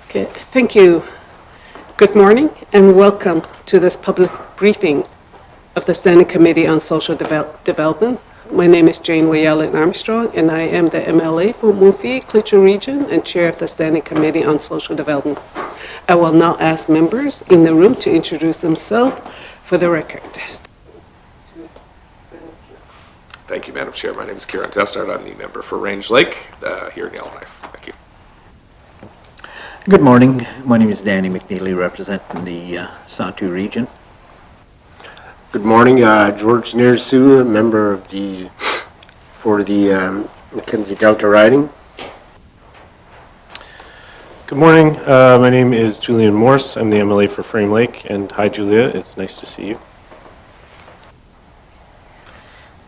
Okay, thank you. Good morning and welcome to this public briefing of the Standing Committee on Social Development. My name is Jane Wayallen Armstrong and I am the MLA for Montpellier-Klitschou Region and Chair of the Standing Committee on Social Development. I will now ask members in the room to introduce themselves for the record. Thank you, Madam Chair. My name is Kieran Testard. I'm the member for Range Lake here in Yellowknife. Thank you. Good morning. My name is Danny McNeely, representing the Sahtu region. Good morning, George Nersu, a member of for the Mackenzie Delta riding. Good morning. My name is Julian Morse. I'm the MLA for Frame Lake. And hi, Julia. It's nice to see you.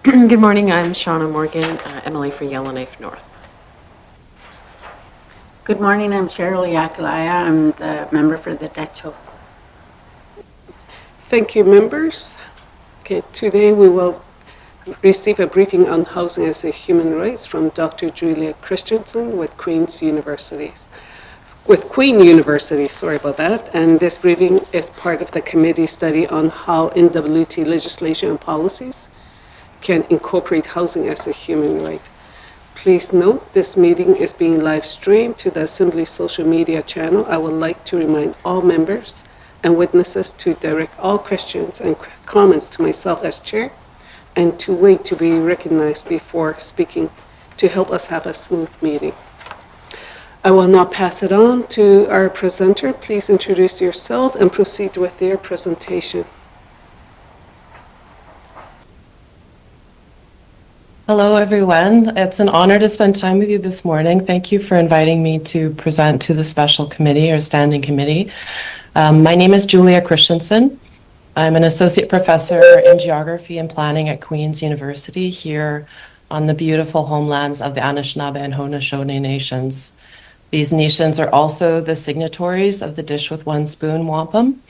Good morning. I'm Shauna Morgan, MLA for Yellowknife North. Good morning. I'm Cheryl Yakalaya. I'm the member for the Decho. Thank you, members. Okay, today we will receive a briefing on housing as a human rights from Dr. Julia Christensen with Queen University, sorry about that. And this briefing is part of the committee study on how NWT legislation and policies can incorporate housing as a human right. Please note this meeting is being live streamed to the Assembly social media channel. I would like to remind all members and witnesses to direct all questions and comments to myself as chair and to wait to be recognized before speaking to help us have a smooth meeting. I will now pass it on to our presenter. Please introduce yourself and proceed with your presentation. Hello, everyone. It's an honor to spend time with you this morning. Thank you for inviting me to present to the special committee or standing committee. My name is Julia Christensen. I'm an associate professor in geography and planning at Queen's University here on the beautiful homelands of the Anishinaabe and Haudenosaunee nations. These nations are also the signatories of the Dish with One Spoon wampum,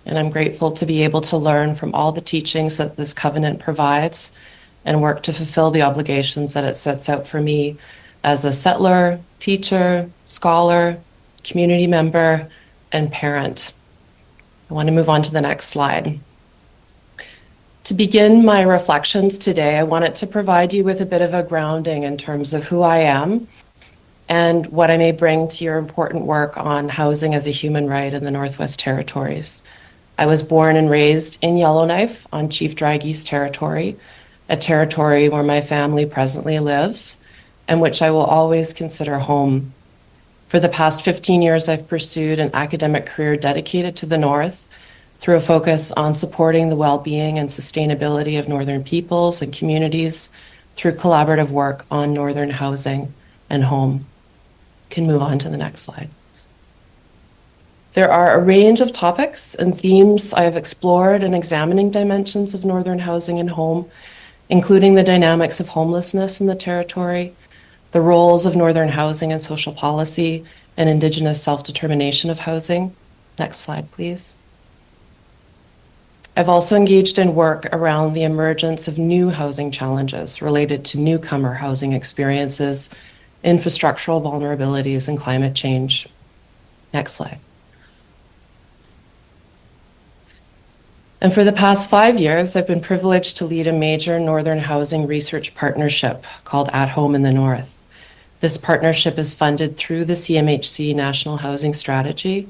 and I'm grateful to be able to learn from all the teachings that this covenant provides and work to fulfill the obligations that it sets out for me as a settler, teacher, scholar, community member, and parent. I want to move on to the next slide. To begin my reflections today, I wanted to provide you with a bit of a grounding in terms of who I am and what I may bring to your important work on housing as a human right in the Northwest Territories. I was born and raised in Yellowknife on Chief Dry Geese territory, a territory where my family presently lives and which I will always consider home. For the past 15 years, I've pursued an academic career dedicated to the North through a focus on supporting the well-being and sustainability of Northern peoples and communities through collaborative work on Northern housing and home. Can move on to the next slide. There are a range of topics and themes I have explored in examining dimensions of Northern housing and home, including the dynamics of homelessness in the territory, the roles of Northern housing and social policy, and Indigenous self-determination of housing. Next slide, please. I've also engaged in work around the emergence of new housing challenges related to newcomer housing experiences, infrastructural vulnerabilities, and climate change. Next slide. And for the past 5 years, I've been privileged to lead a major Northern housing research partnership called At Home in the North. This partnership is funded through the CMHC National Housing Strategy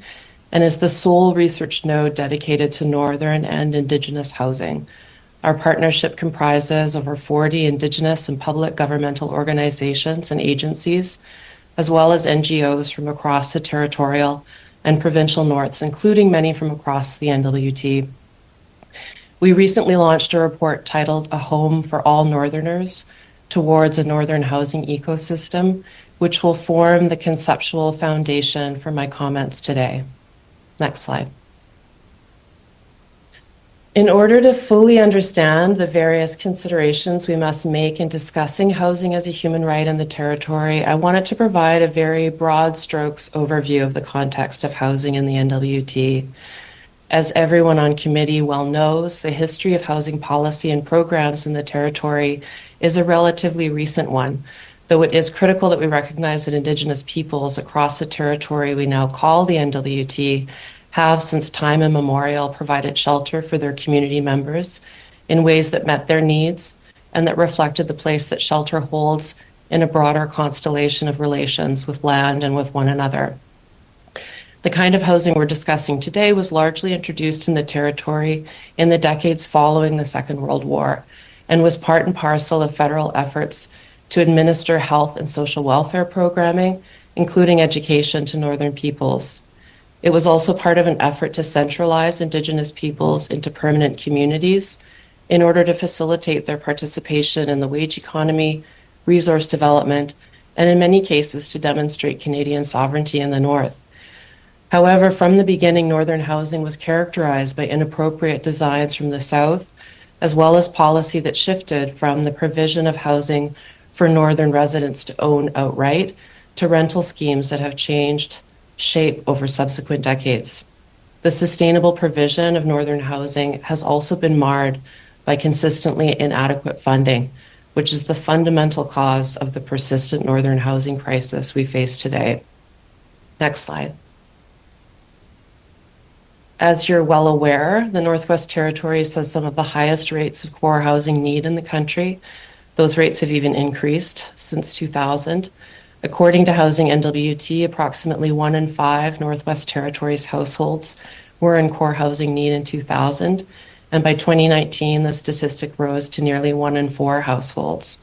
and is the sole research node dedicated to Northern and Indigenous housing. Our partnership comprises over 40 Indigenous and public governmental organizations and agencies, as well as NGOs from across the territorial and provincial norths, including many from across the NWT. We recently launched a report titled A Home for All Northerners Towards a Northern Housing Ecosystem, which will form the conceptual foundation for my comments today. Next slide. In order to fully understand the various considerations we must make in discussing housing as a human right in the territory, I wanted to provide a very broad strokes overview of the context of housing in the NWT. As everyone on committee well knows, the history of housing policy and programs in the territory is a relatively recent one, though it is critical that we recognize that Indigenous peoples across the territory we now call the NWT have, since time immemorial, provided shelter for their community members in ways that met their needs and that reflected the place that shelter holds in a broader constellation of relations with land and with one another. The kind of housing we're discussing today was largely introduced in the territory in the decades following the Second World War and was part and parcel of federal efforts to administer health and social welfare programming, including education to Northern peoples. It was also part of an effort to centralize Indigenous peoples into permanent communities in order to facilitate their participation in the wage economy, resource development, and in many cases to demonstrate Canadian sovereignty in the North. However, from the beginning, Northern housing was characterized by inappropriate designs from the South, as well as policy that shifted from the provision of housing for Northern residents to own outright to rental schemes that have changed shape over subsequent decades. The sustainable provision of Northern housing has also been marred by consistently inadequate funding, which is the fundamental cause of the persistent Northern housing crisis we face today. Next slide. As you're well aware, the Northwest Territories has some of the highest rates of core housing need in the country. Those rates have even increased since 2000. According to Housing NWT, approximately 1 in 5 Northwest Territories households were in core housing need in 2000, and by 2019, the statistic rose to nearly 1 in 4 households.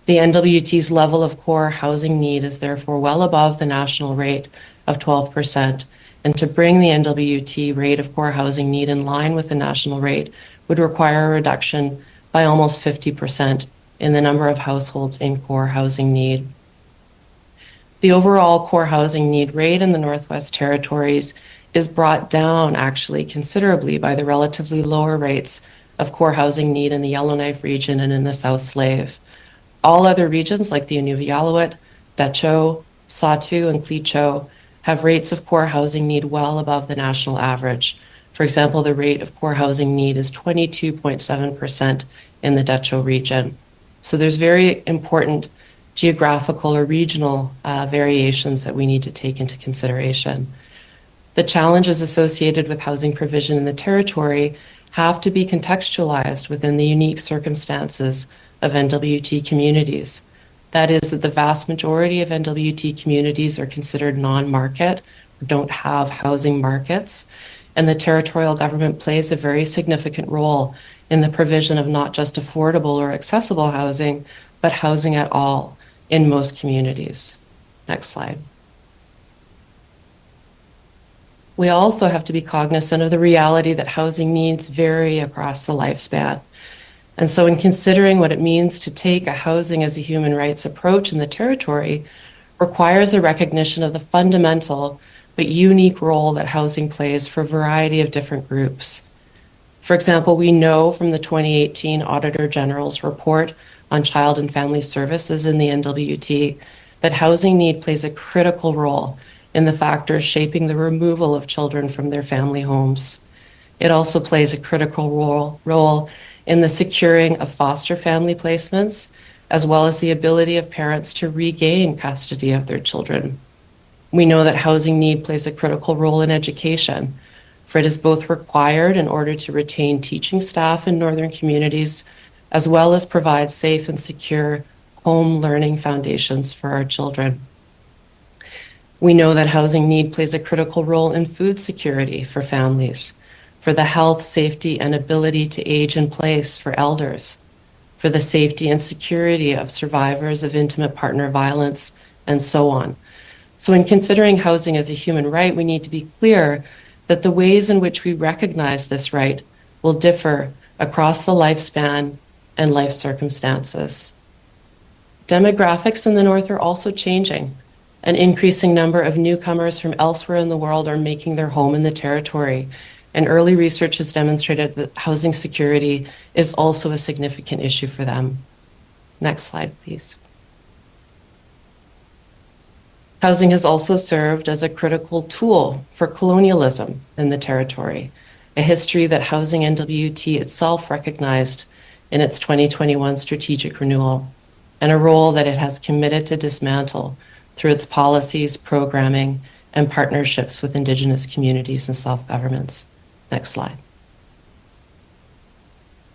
The NWT's level of core housing need is therefore well above the national rate of 12%, and to bring the NWT rate of core housing need in line with the national rate would require a reduction by almost 50% in the number of households in core housing need. The overall core housing need rate in the Northwest Territories is brought down actually considerably by the relatively lower rates of core housing need in the Yellowknife region and in the South Slave. All other regions like the Inuvialuit, Dehcho, Sahtu, and Clicho have rates of core housing need well above the national average. For example, the rate of core housing need is 22.7% in the Dehcho region. So there's very important geographical or regional variations that we need to take into consideration. The challenges associated with housing provision in the territory have to be contextualized within the unique circumstances of NWT communities. That is that the vast majority of NWT communities are considered non-market, don't have housing markets, and the territorial government plays a very significant role in the provision of not just affordable or accessible housing, but housing at all in most communities. Next slide. We also have to be cognizant of the reality that housing needs vary across the lifespan. And so in considering what it means to take a housing as a human rights approach in the territory requires a recognition of the fundamental but unique role that housing plays for a variety of different groups. For example, we know from the 2018 Auditor General's report on Child and Family Services in the NWT that housing need plays a critical role in the factors shaping the removal of children from their family homes. It also plays a critical role in the securing of foster family placements, as well as the ability of parents to regain custody of their children. We know that housing need plays a critical role in education, for it is both required in order to retain teaching staff in northern communities, as well as provide safe and secure home learning foundations for our children. We know that housing need plays a critical role in food security for families, for the health, safety, and ability to age in place for elders, for the safety and security of survivors of intimate partner violence, and so on. So in considering housing as a human right, we need to be clear that the ways in which we recognize this right will differ across the lifespan and life circumstances. Demographics in the North are also changing. An increasing number of newcomers from elsewhere in the world are making their home in the territory, and early research has demonstrated that housing security is also a significant issue for them. Next slide, please. Housing has also served as a critical tool for colonialism in the territory, a history that Housing NWT itself recognized in its 2021 strategic renewal. and a role that it has committed to dismantle through its policies, programming, and partnerships with Indigenous communities and self-governments. Next slide.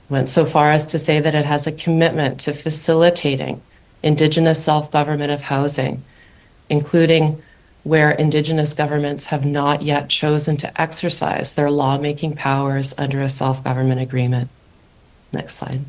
Went so far as to say that it has a commitment to facilitating Indigenous self-government of housing, including where Indigenous governments have not yet chosen to exercise their lawmaking powers under a self-government agreement. Next slide.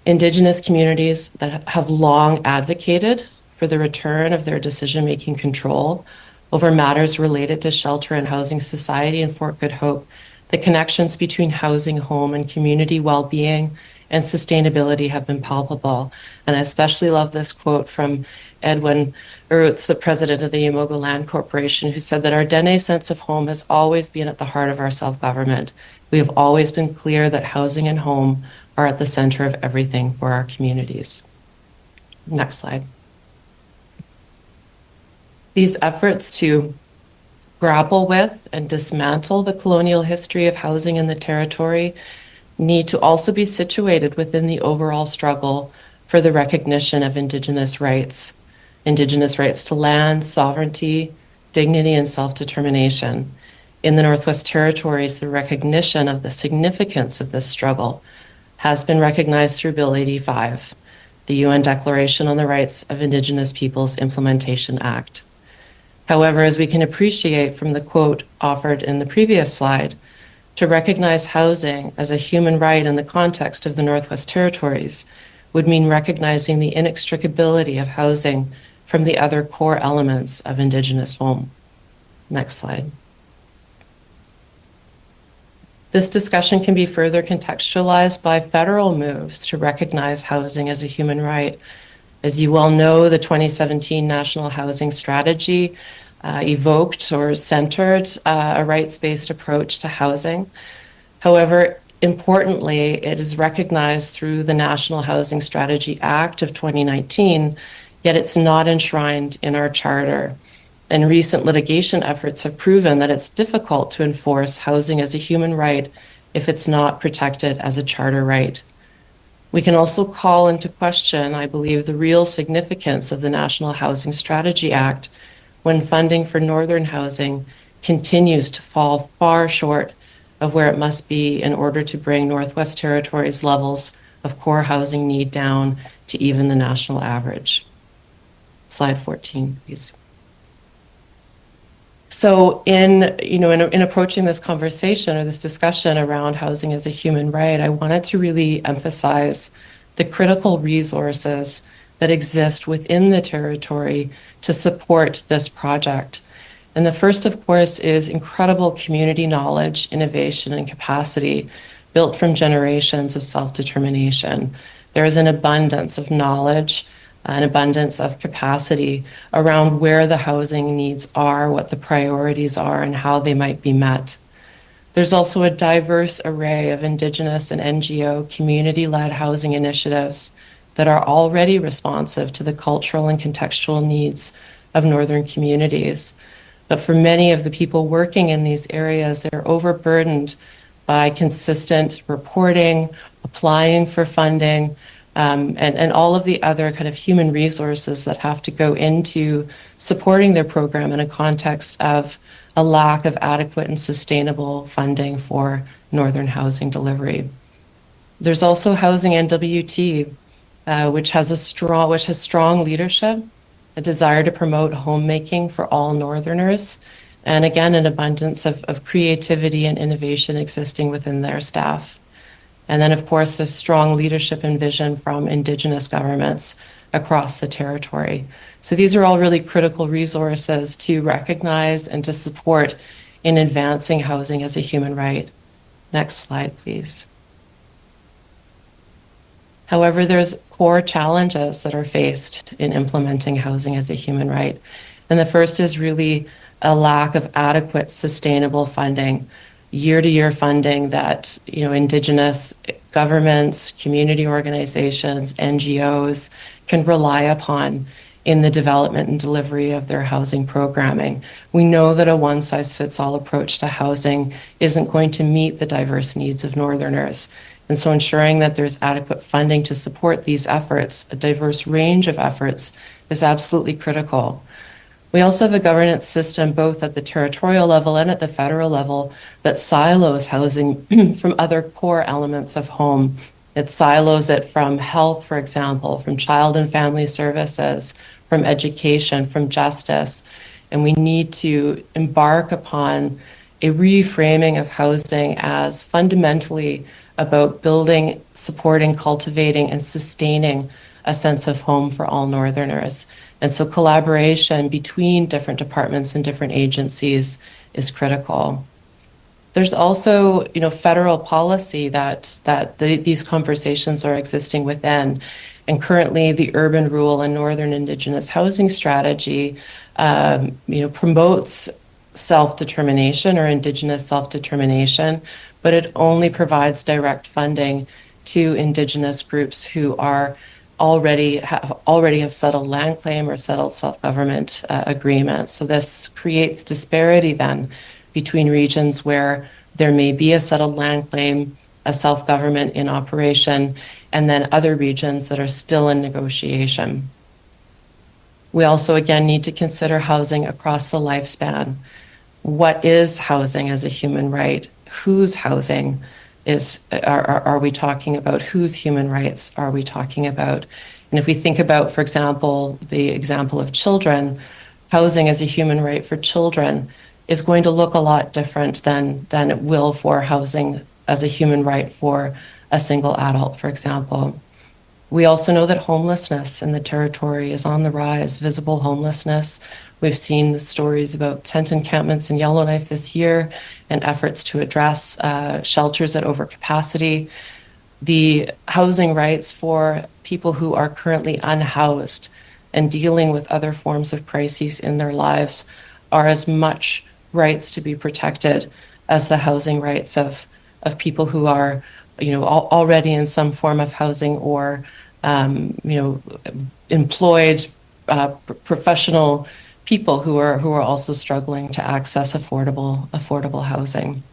Indigenous communities that have long advocated for the return of their decision-making control over matters related to shelter and housing society in Fort Good Hope, the connections between housing, home, and community well-being and sustainability have been palpable. And I especially love this quote from Edwin Urutz, the president of the Yamoga Land Corporation, who said that our Dene sense of home has always been at the heart of our self-government. We have always been clear that housing and home are at the center of everything for our communities. Next slide. These efforts to grapple with and dismantle the colonial history of housing in the territory need to also be situated within the overall struggle for the recognition of Indigenous rights to land, sovereignty, dignity, and self-determination. In the Northwest Territories, the recognition of the significance of this struggle has been recognized through Bill 85, the UN Declaration on the Rights of Indigenous Peoples Implementation Act. However, as we can appreciate from the quote offered in the previous slide, to recognize housing as a human right in the context of the Northwest Territories would mean recognizing the inextricability of housing from the other core elements of Indigenous home. Next slide. This discussion can be further contextualized by federal moves to recognize housing as a human right. As you well know, the 2017 National Housing Strategy evoked or centered a rights-based approach to housing. However, importantly, it is recognized through the National Housing Strategy Act of 2019, yet it's not enshrined in our charter. And recent litigation efforts have proven that it's difficult to enforce housing as a human right if it's not protected as a charter right. We can also call into question, I believe, the real significance of the National Housing Strategy Act when funding for northern housing continues to fall far short of where it must be in order to bring Northwest Territories levels of core housing need down to even the national average. Slide 14, please. So in approaching this conversation or this discussion around housing as a human right, I wanted to really emphasize the critical resources that exist within the territory to support this project. And the first, of course, is incredible community knowledge, innovation, and capacity built from generations of self-determination. There is an abundance of knowledge, an abundance of capacity around where the housing needs are, what the priorities are, and how they might be met. There's also a diverse array of Indigenous and NGO community-led housing initiatives that are already responsive to the cultural and contextual needs of Northern communities. But for many of the people working in these areas, they're overburdened by consistent reporting, applying for funding, and all of the other kind of human resources that have to go into supporting their program in a context of a lack of adequate and sustainable funding for northern housing delivery. There's also Housing NWT, which has strong leadership, a desire to promote homemaking for all Northerners, and again, an abundance of creativity and innovation existing within their staff. And then, of course, the strong leadership and vision from Indigenous governments across the territory. So these are all really critical resources to recognize and to support in advancing housing as a human right. Next slide, please. However, there's core challenges that are faced in implementing housing as a human right. And the first is really a lack of adequate, sustainable funding, year-to-year funding that Indigenous governments, community organizations, NGOs can rely upon in the development and delivery of their housing programming. We know that a one-size-fits-all approach to housing isn't going to meet the diverse needs of Northerners. And so ensuring that there's adequate funding to support these efforts, a diverse range of efforts, is absolutely critical. We also have a governance system both at the territorial level and at the federal level that silos housing from other core elements of home. It silos it from health, for example, from child and family services, from education, from justice. And we need to embark upon a reframing of housing as fundamentally about building, supporting, cultivating, and sustaining a sense of home for all Northerners. And so collaboration between different departments and different agencies is critical. There's also, federal policy that these conversations are existing within. And currently, the Urban, Rural, and Northern Indigenous Housing Strategy, promotes self-determination or Indigenous self-determination, but it only provides direct funding to Indigenous groups who are already have settled land claim or settled self-government agreements. So this creates disparity then between regions where there may be a settled land claim, a self-government in operation, and then other regions that are still in negotiation. We also, again, need to consider housing across the lifespan. What is housing as a human right? Whose housing are we talking about? Whose human rights are we talking about? And if we think about, for example, the example of children, housing as a human right for children is going to look a lot different than it will for housing as a human right for a single adult, for example. We also know that homelessness in the territory is on the rise, visible homelessness. We've seen the stories about tent encampments in Yellowknife this year and efforts to address shelters at overcapacity. The housing rights for people who are currently unhoused and dealing with other forms of crises in their lives are as much rights to be protected as the housing rights of people who are, already in some form of housing or, employed professional people who are also struggling to access affordable housing.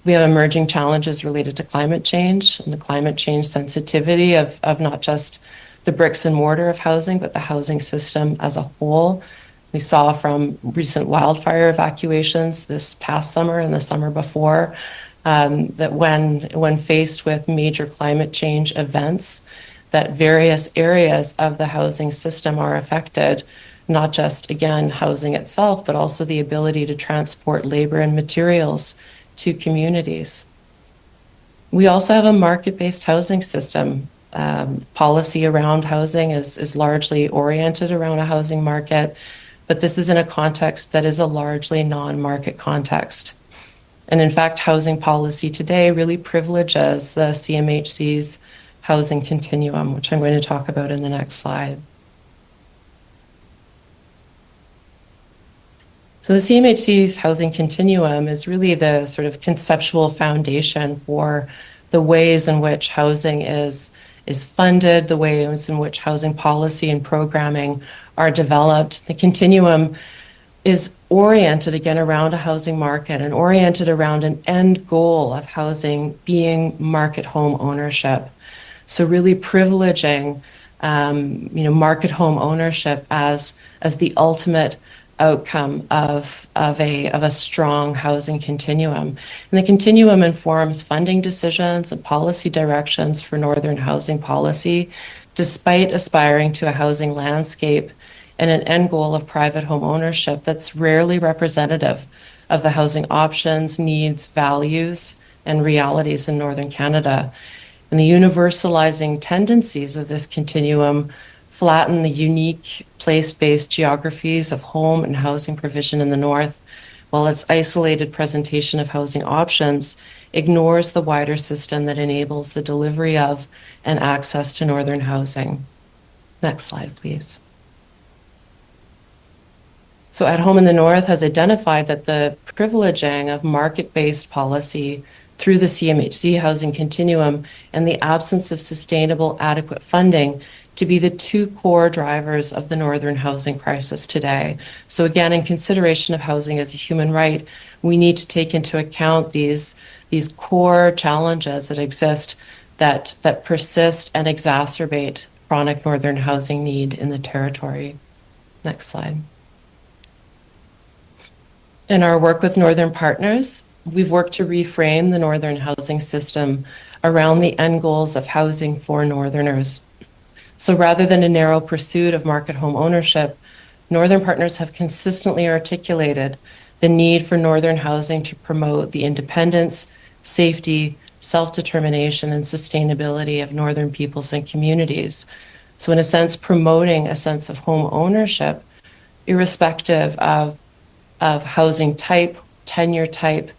We have emerging challenges related to climate change and the climate change sensitivity of not just the bricks and mortar of housing, but the housing system as a whole. We saw from recent wildfire evacuations this past summer and the summer before that when faced with major climate change events, that various areas of the housing system are affected, not just, again, housing itself, but also the ability to transport labor and materials to communities. We also have a market-based housing system. Policy around housing is largely oriented around a housing market, but this is in a context that is a largely non-market context. And in fact, housing policy today really privileges the CMHC's housing continuum, which I'm going to talk about in the next slide. So the CMHC's housing continuum is really the sort of conceptual foundation for the ways in which housing is funded, the ways in which housing policy and programming are developed. The continuum is oriented again around a housing market and oriented around an end goal of housing being market home ownership. So really privileging, market home ownership as the ultimate outcome of a strong housing continuum. And the continuum informs funding decisions and policy directions for Northern housing policy, despite aspiring to a housing landscape and an end goal of private home ownership that's rarely representative of the housing options, needs, values, and realities in Northern Canada. And the universalizing tendencies of this continuum flatten the unique place-based geographies of home and housing provision in the North, while its isolated presentation of housing options ignores the wider system that enables the delivery of and access to Northern housing. Next slide, please. So At Home in the North has identified that the privileging of market-based policy through the CMHC housing continuum and the absence of sustainable, adequate funding to be the two core drivers of the northern housing crisis today. So again, in consideration of housing as a human right, we need to take into account these core challenges that exist that persist and exacerbate chronic northern housing need in the territory. Next slide. In our work with Northern partners, we've worked to reframe the Northern housing system around the end goals of housing for Northerners. So rather than a narrow pursuit of market home ownership, Northern partners have consistently articulated the need for Northern housing to promote the independence, safety, self-determination, and sustainability of Northern peoples and communities. So in a sense, promoting a sense of home ownership, irrespective of housing type, tenure type,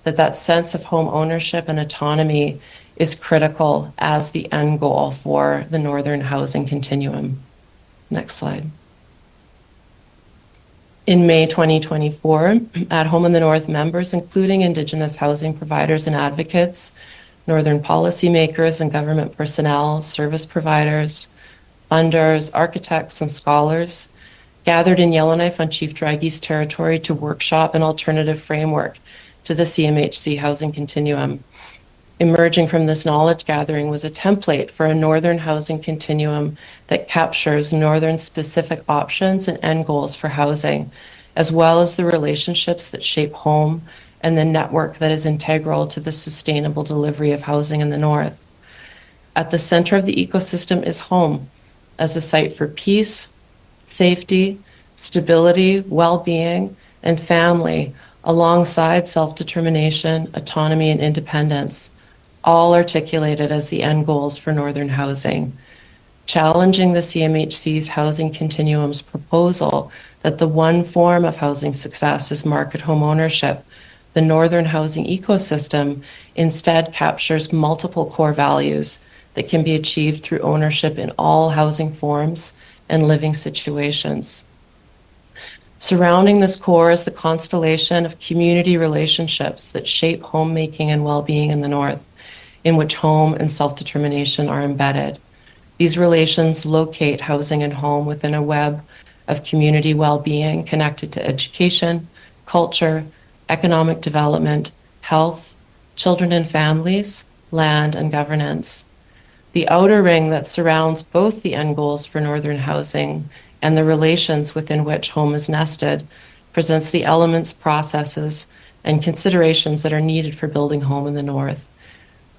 that sense of home ownership and autonomy is critical as the end goal for the Northern housing continuum. Next slide. In May 2024, at Home in the North members, including Indigenous housing providers and advocates, Northern policymakers and government personnel, service providers, funders, architects, and scholars, gathered in Yellowknife on Chief Dragi's territory to workshop an alternative framework to the CMHC housing continuum. Emerging from this knowledge gathering was a template for a Northern housing continuum that captures Northern specific options and end goals for housing, as well as the relationships that shape home and the network that is integral to the sustainable delivery of housing in the North. At the center of the ecosystem is home, as a site for peace, safety, stability, well-being, and family, alongside self-determination, autonomy, and independence, all articulated as the end goals for Northern housing. Challenging the CMHC's housing continuum's proposal that the one form of housing success is market home ownership, the Northern housing ecosystem instead captures multiple core values that can be achieved through ownership in all housing forms and living situations. Surrounding this core is the constellation of community relationships that shape homemaking and well-being in the North, in which home and self-determination are embedded. These relations locate housing and home within a web of community well-being connected to education, culture, economic development, health, children and families, land, and governance. The outer ring that surrounds both the end goals for Northern housing and the relations within which home is nested presents the elements, processes, and considerations that are needed for building home in the North.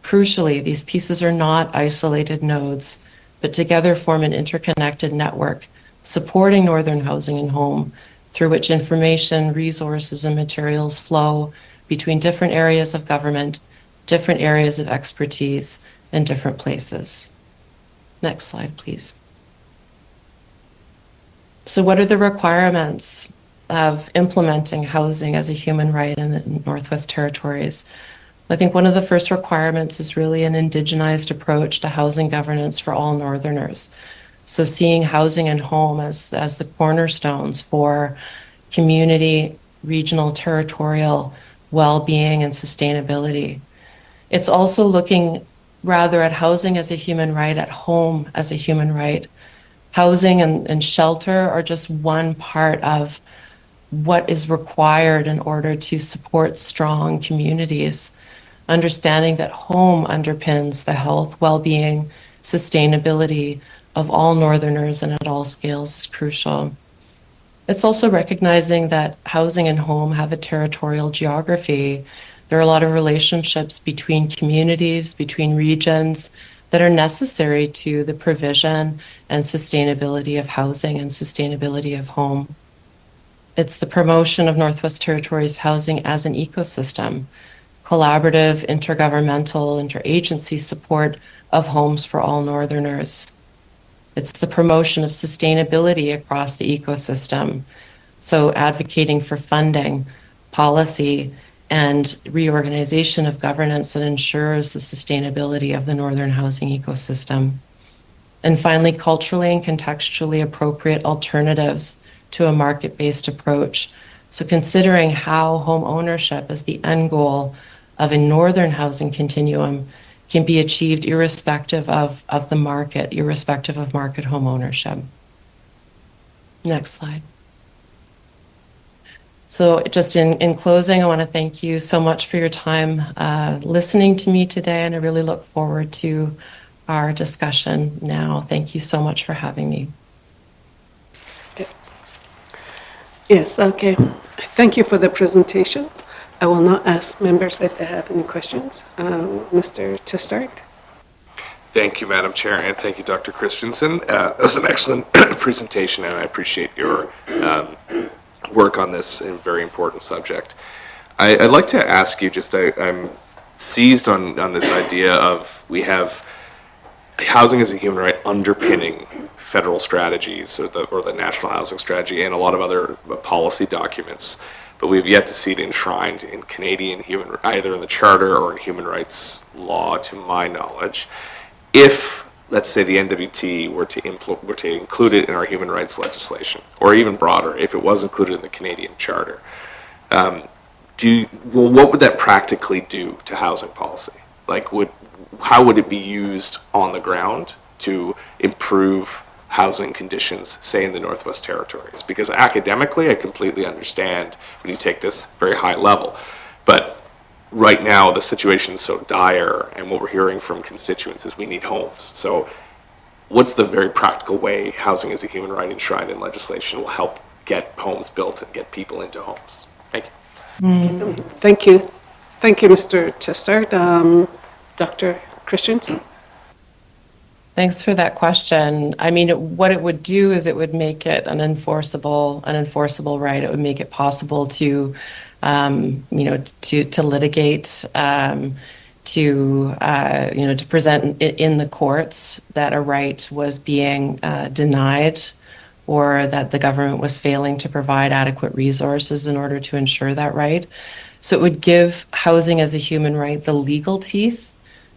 Crucially, these pieces are not isolated nodes, but together form an interconnected network supporting Northern housing and home, through which information, resources, and materials flow between different areas of government, different areas of expertise, and different places. Next slide, please. So what are the requirements of implementing housing as a human right in the Northwest Territories? I think one of the first requirements is really an indigenized approach to housing governance for all Northerners. So seeing housing and home as the cornerstones for community, regional, territorial well-being and sustainability. It's also looking rather at housing as a human right, at home as a human right. Housing and shelter are just one part of what is required in order to support strong communities. Understanding that home underpins the health, well-being, sustainability of all Northerners and at all scales is crucial. It's also recognizing that housing and home have a territorial geography. There are a lot of relationships between communities, between regions that are necessary to the provision and sustainability of housing and sustainability of home. It's the promotion of Northwest Territories housing as an ecosystem, collaborative, intergovernmental, interagency support of homes for all Northerners. It's the promotion of sustainability across the ecosystem, so advocating for funding, policy, and reorganization of governance that ensures the sustainability of the Northern housing ecosystem. And finally, culturally and contextually appropriate alternatives to a market-based approach. So considering how home ownership as the end goal of a Northern housing continuum can be achieved irrespective of the market, irrespective of market home ownership. Next slide. So just in closing, I want to thank you so much for your time listening to me today, and I really look forward to our discussion now. Thank you so much for having me. Yes, okay. Thank you for the presentation. I will now ask members if they have any questions. Mr. Testart? Thank you, Madam Chair, and thank you, Dr. Christensen. That was an excellent presentation, and I appreciate your work on this very important subject. I'd like to ask you, I'm seized on this idea of we have housing as a human right underpinning federal strategies or the national housing strategy and a lot of other policy documents, but we've yet to see it enshrined in Canadian either in the Charter or in human rights law, to my knowledge. If, let's say, the NWT were to include it in our human rights legislation, or even broader, if it was included in the Canadian Charter, what would that practically do to housing policy? How would it be used on the ground to improve housing conditions, say, in the Northwest Territories? Because academically, I completely understand when you take this very high level, but right now the situation is so dire, and what we're hearing from constituents is we need homes. So what's the very practical way housing as a human right enshrined in legislation will help get homes built and get people into homes? Thank you. Thank you. Thank you, Mr. Testart. Dr. Christensen? Thanks for that question. I mean, what it would do is it would make it an enforceable right. It would make it possible to, to litigate, to present in the courts that a right was being denied, or that the government was failing to provide adequate resources in order to ensure that right. So it would give housing as a human right the legal teeth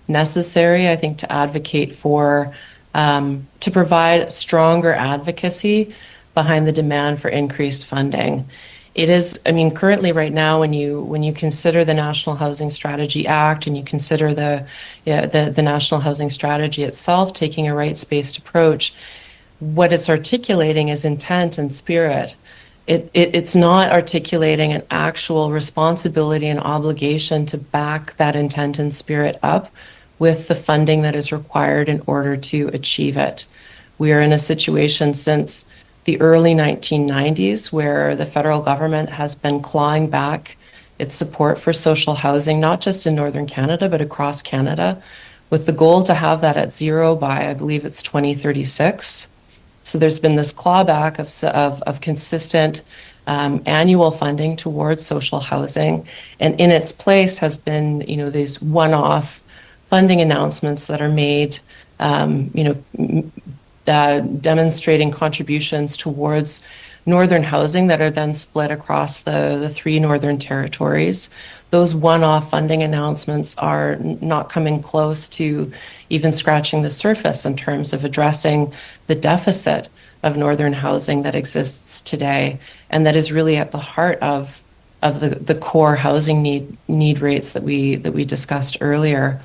necessary, I think, to advocate for, to provide stronger advocacy behind the demand for increased funding. It is, I mean, currently right now, when you consider the National Housing Strategy Act and you consider the National Housing Strategy itself taking a rights-based approach, what it's articulating is intent and spirit. It's not articulating an actual responsibility and obligation to back that intent and spirit up with the funding that is required in order to achieve it. We are in a situation since the early 1990s where the federal government has been clawing back its support for social housing, not just in Northern Canada, but across Canada, with the goal to have that at zero by, I believe it's 2036. So there's been this clawback of consistent annual funding towards social housing, and in its place has been, these one-off funding announcements that are made, demonstrating contributions towards northern housing that are then split across the three northern territories. Those one-off funding announcements are not coming close to even scratching the surface in terms of addressing the deficit of northern housing that exists today, and that is really at the heart of the core housing need rates that we discussed earlier.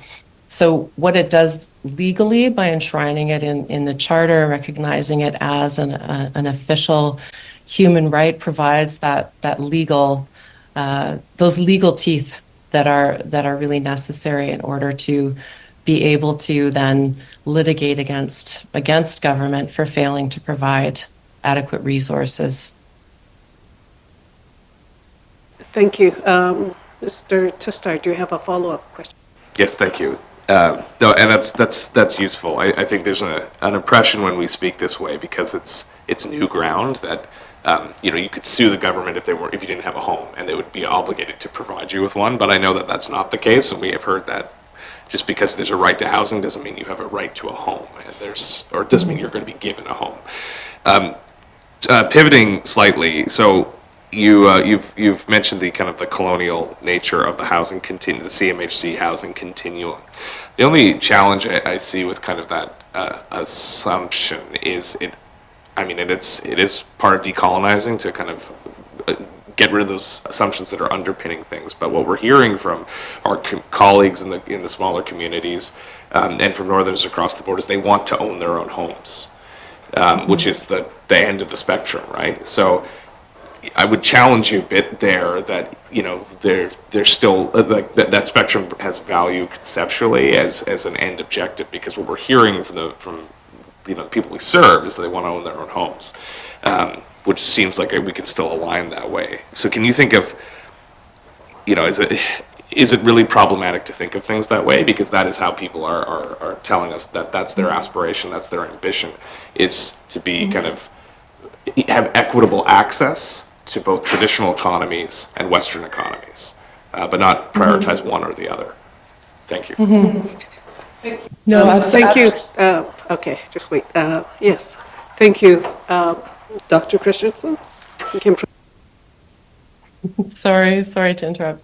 So what it does legally by enshrining it in the charter, recognizing it as an official human right, provides that legal those legal teeth that are really necessary in order to be able to then litigate against government for failing to provide adequate resources. Thank you. Mr. Testart, do you have a follow-up question? Yes, thank you. No, and that's useful. I think there's an impression when we speak this way, because it's new ground, that you could sue the government if you didn't have a home, and they would be obligated to provide you with one. But I know that that's not the case, and we have heard that just because there's a right to housing doesn't mean you have a right to a home, and it doesn't mean you're going to be given a home. Pivoting slightly, so you've mentioned the kind of the colonial nature of the housing the CMHC housing continuum. The only challenge I see with kind of that assumption is it is part of decolonizing to kind of get rid of those assumptions that are underpinning things. But what we're hearing from our colleagues in the smaller communities and from Northerners across the board is they want to own their own homes, which is the end of the spectrum, right? So I would challenge you a bit there that, you know, there's still, like, that spectrum has value conceptually as an end objective, because what we're hearing from you know, the people we serve is that they want to own their own homes, which seems like we can still align that way. So can you think of, you know, is it really problematic to think of things that way? Because that is how people are telling us that that's their aspiration, that's their ambition, is to be kind of have equitable access to both traditional economies and Western economies, but not prioritize one or the other. Thank you. No, Thank you. Okay, just wait. Yes, thank you. Dr. Christensen? You can Sorry to interrupt.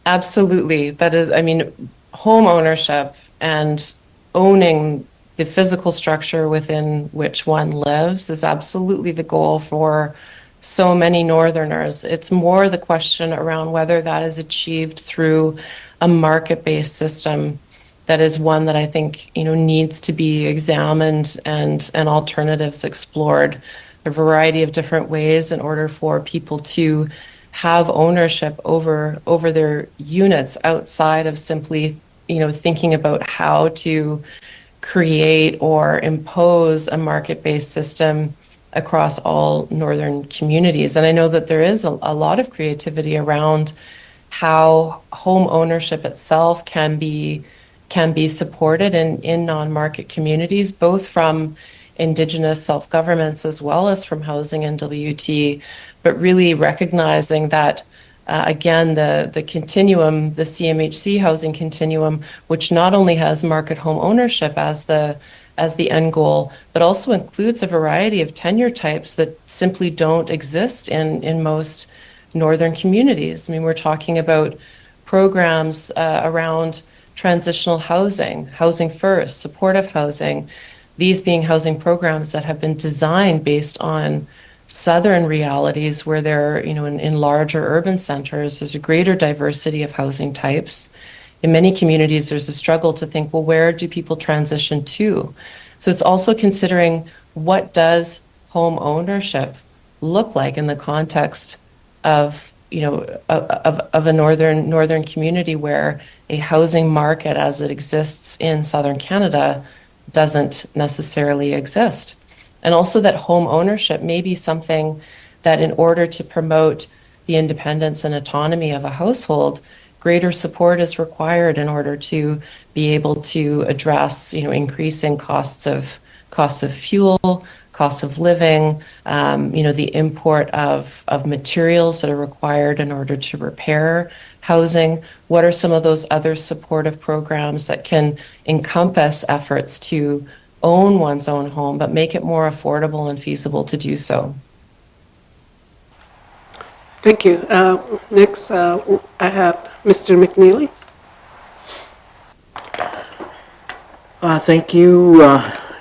Absolutely. That is, I mean, home ownership and owning the physical structure within which one lives is absolutely the goal for so many Northerners. It's more the question around whether that is achieved through a market-based system. That is one that I think, you know, needs to be examined and alternatives explored, a variety of different ways in order for people to have ownership over their units outside of simply, you know, thinking about how to create or impose a market-based system across all northern communities. And I know that there is a lot of creativity around how home ownership itself can be supported in non-market communities, both from Indigenous self-governments as well as from housing and WT, but really recognizing that again, the continuum, the CMHC housing continuum, which not only has market home ownership as the end goal, but also includes a variety of tenure types that simply don't exist in most northern communities. I mean, we're talking about programs around transitional housing, housing first, supportive housing, these being housing programs that have been designed based on southern realities where there, you know, in larger urban centers, there's a greater diversity of housing types. In many communities, there's a struggle to think, well, where do people transition to? So it's also considering what does home ownership look like in the context of, you know, of a northern community where a housing market as it exists in southern Canada doesn't necessarily exist. And also that home ownership may be something that in order to promote the independence and autonomy of a household, greater support is required in order to be able to address, you know, increasing costs of fuel, costs of living, you know, the import of materials that are required in order to repair housing. What are some of those other supportive programs that can encompass efforts to own one's own home, but make it more affordable and feasible to do so? Thank you. Next, I have Mr. McNeely. Thank you,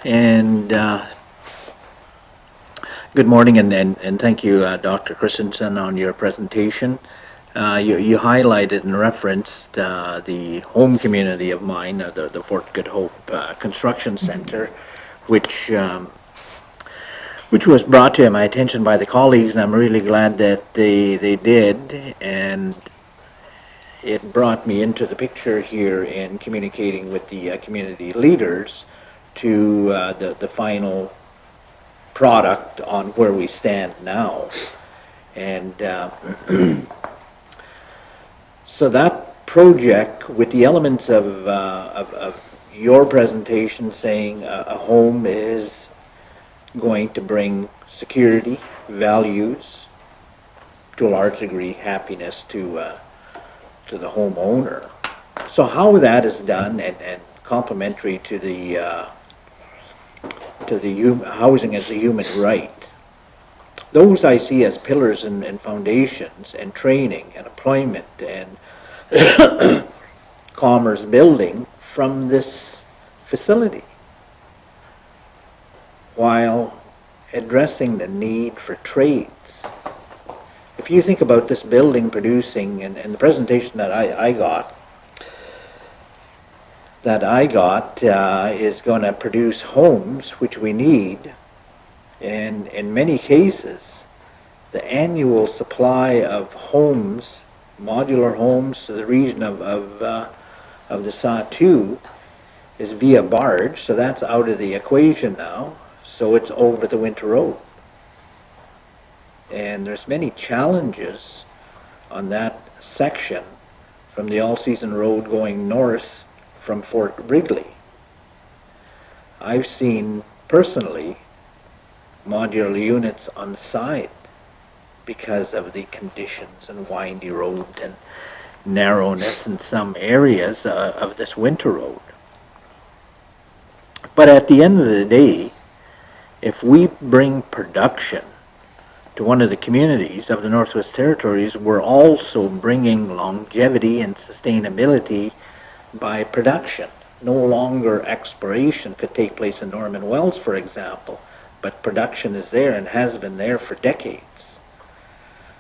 and good morning, and thank you, Dr. Christensen, on your presentation. You highlighted and referenced the home community of mine, the Fort Good Hope Construction Center, which was brought to my attention by the colleagues, and I'm really glad that they did, and it brought me into the picture here in communicating with the community leaders to the final product on where we stand now. And so that project, with the elements of your presentation saying a home is going to bring security, values, to a large degree happiness to the homeowner. So how that is done and complementary to the housing as a human right, those I see as pillars and foundations and training and employment and commerce building from this facility, while addressing the need for trades if you think about this building producing, and the presentation that I got, is going to produce homes, which we need, and in many cases, the annual supply of homes, modular homes to the region of the Sahtu is via barge, so that's out of the equation now, so it's over the winter road. And there's many challenges on that section from the all-season road going north from Fort Wrigley. I've seen personally modular units on the side because of the conditions and windy road and narrowness in some areas of this winter road. But at the end of the day, if we bring production to one of the communities of the Northwest Territories, we're also bringing longevity and sustainability by production. No longer exploration could take place in Norman Wells, for example, but production is there and has been there for decades.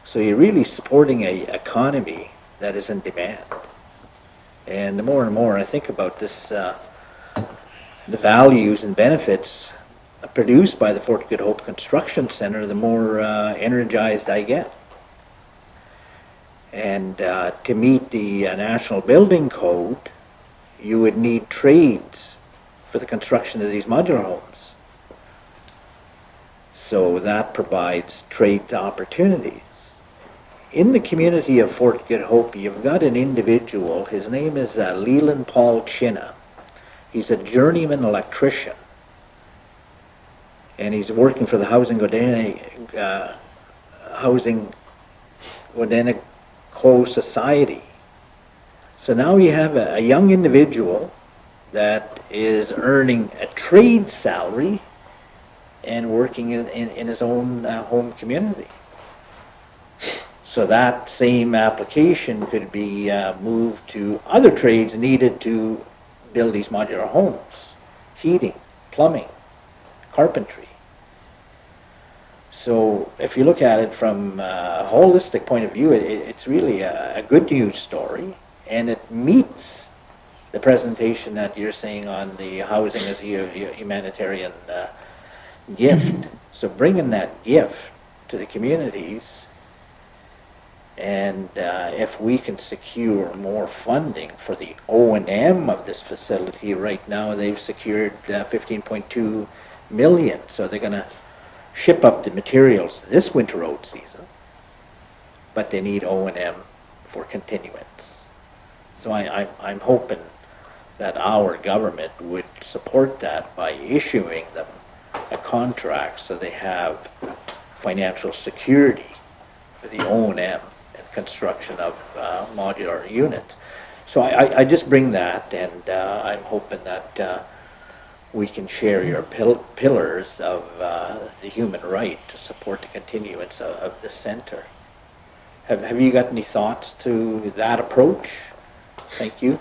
So you're really supporting an economy that is in demand. And the more and more I think about this, the values and benefits produced by the Fort Good Hope Construction Center, the more energized I get. And to meet the National Building Code, you would need trades for the construction of these modular homes. So that provides trades opportunities. In the community of Fort Good Hope, you've got an individual, his name is Leland Paul Chinna. He's a journeyman electrician, and he's working for the Housing Wadenico Society. So now you have a young individual that is earning a trade salary and working in his own home community. So that same application could be moved to other trades needed to build these modular homes: heating, plumbing, carpentry. So if you look at it from a holistic point of view, it's really a good news story, and it meets the presentation that you're saying on the housing as a humanitarian gift. So bringing that gift to the communities, and if we can secure more funding for the O&M of this facility, right now they've secured 15.2 million, so they're going to ship up the materials this winter road season, but they need O&M for continuance. So I'm hoping that our government would support that by issuing them a contract so they have financial security for the O&M and construction of modular units. So I just bring that, and I'm hoping that we can share your pillars of the human right to support the continuance of the center. Have you got any thoughts to that approach? Thank you.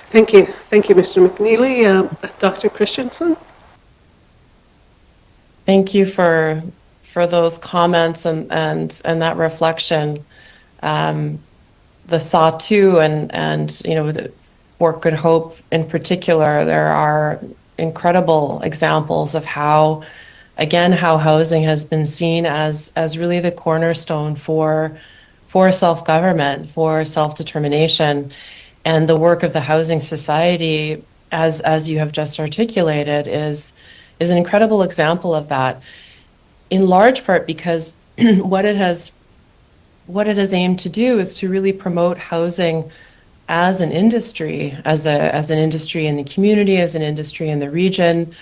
Thank you. Thank you, Mr. McNeely. Dr. Christensen? Thank you for those comments and that reflection. The Sahtu and the Fort Good Hope in particular, there are incredible examples of how housing has been seen as really the cornerstone for self-government, for self-determination. And the work of the Housing Society, as you have just articulated, is an incredible example of that, in large part because what it has aimed to do is to really promote housing as an industry, as an industry in the community, as an industry in the region.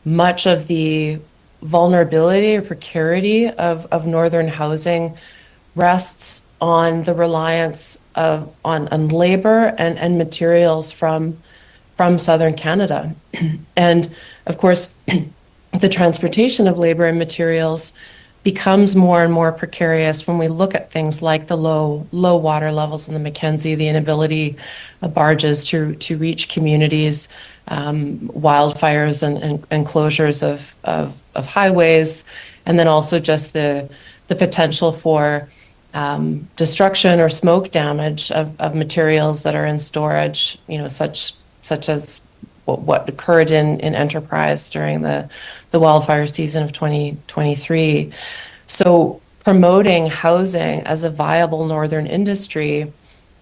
Much of the vulnerability or precarity of northern housing rests on the reliance on labor and materials from southern Canada. And of course, the transportation of labor and materials becomes more and more precarious when we look at things like the low water levels in the Mackenzie, the inability of barges to reach communities, wildfires and closures of highways, and then also just the the potential for destruction or smoke damage of materials that are in storage, such as what occurred in Enterprise during the wildfire season of 2023. So promoting housing as a viable northern industry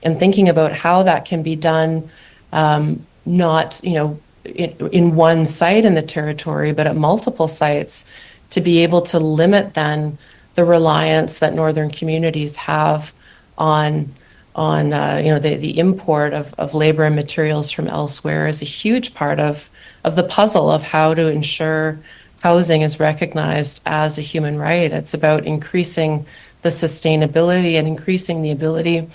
and thinking about how that can be done, not, in one site in the territory, but at multiple sites, to be able to limit then the reliance that northern communities have on the import of labor and materials from elsewhere is a huge part of the puzzle of how to ensure housing is recognized as a human right. It's about increasing the sustainability and increasing the ability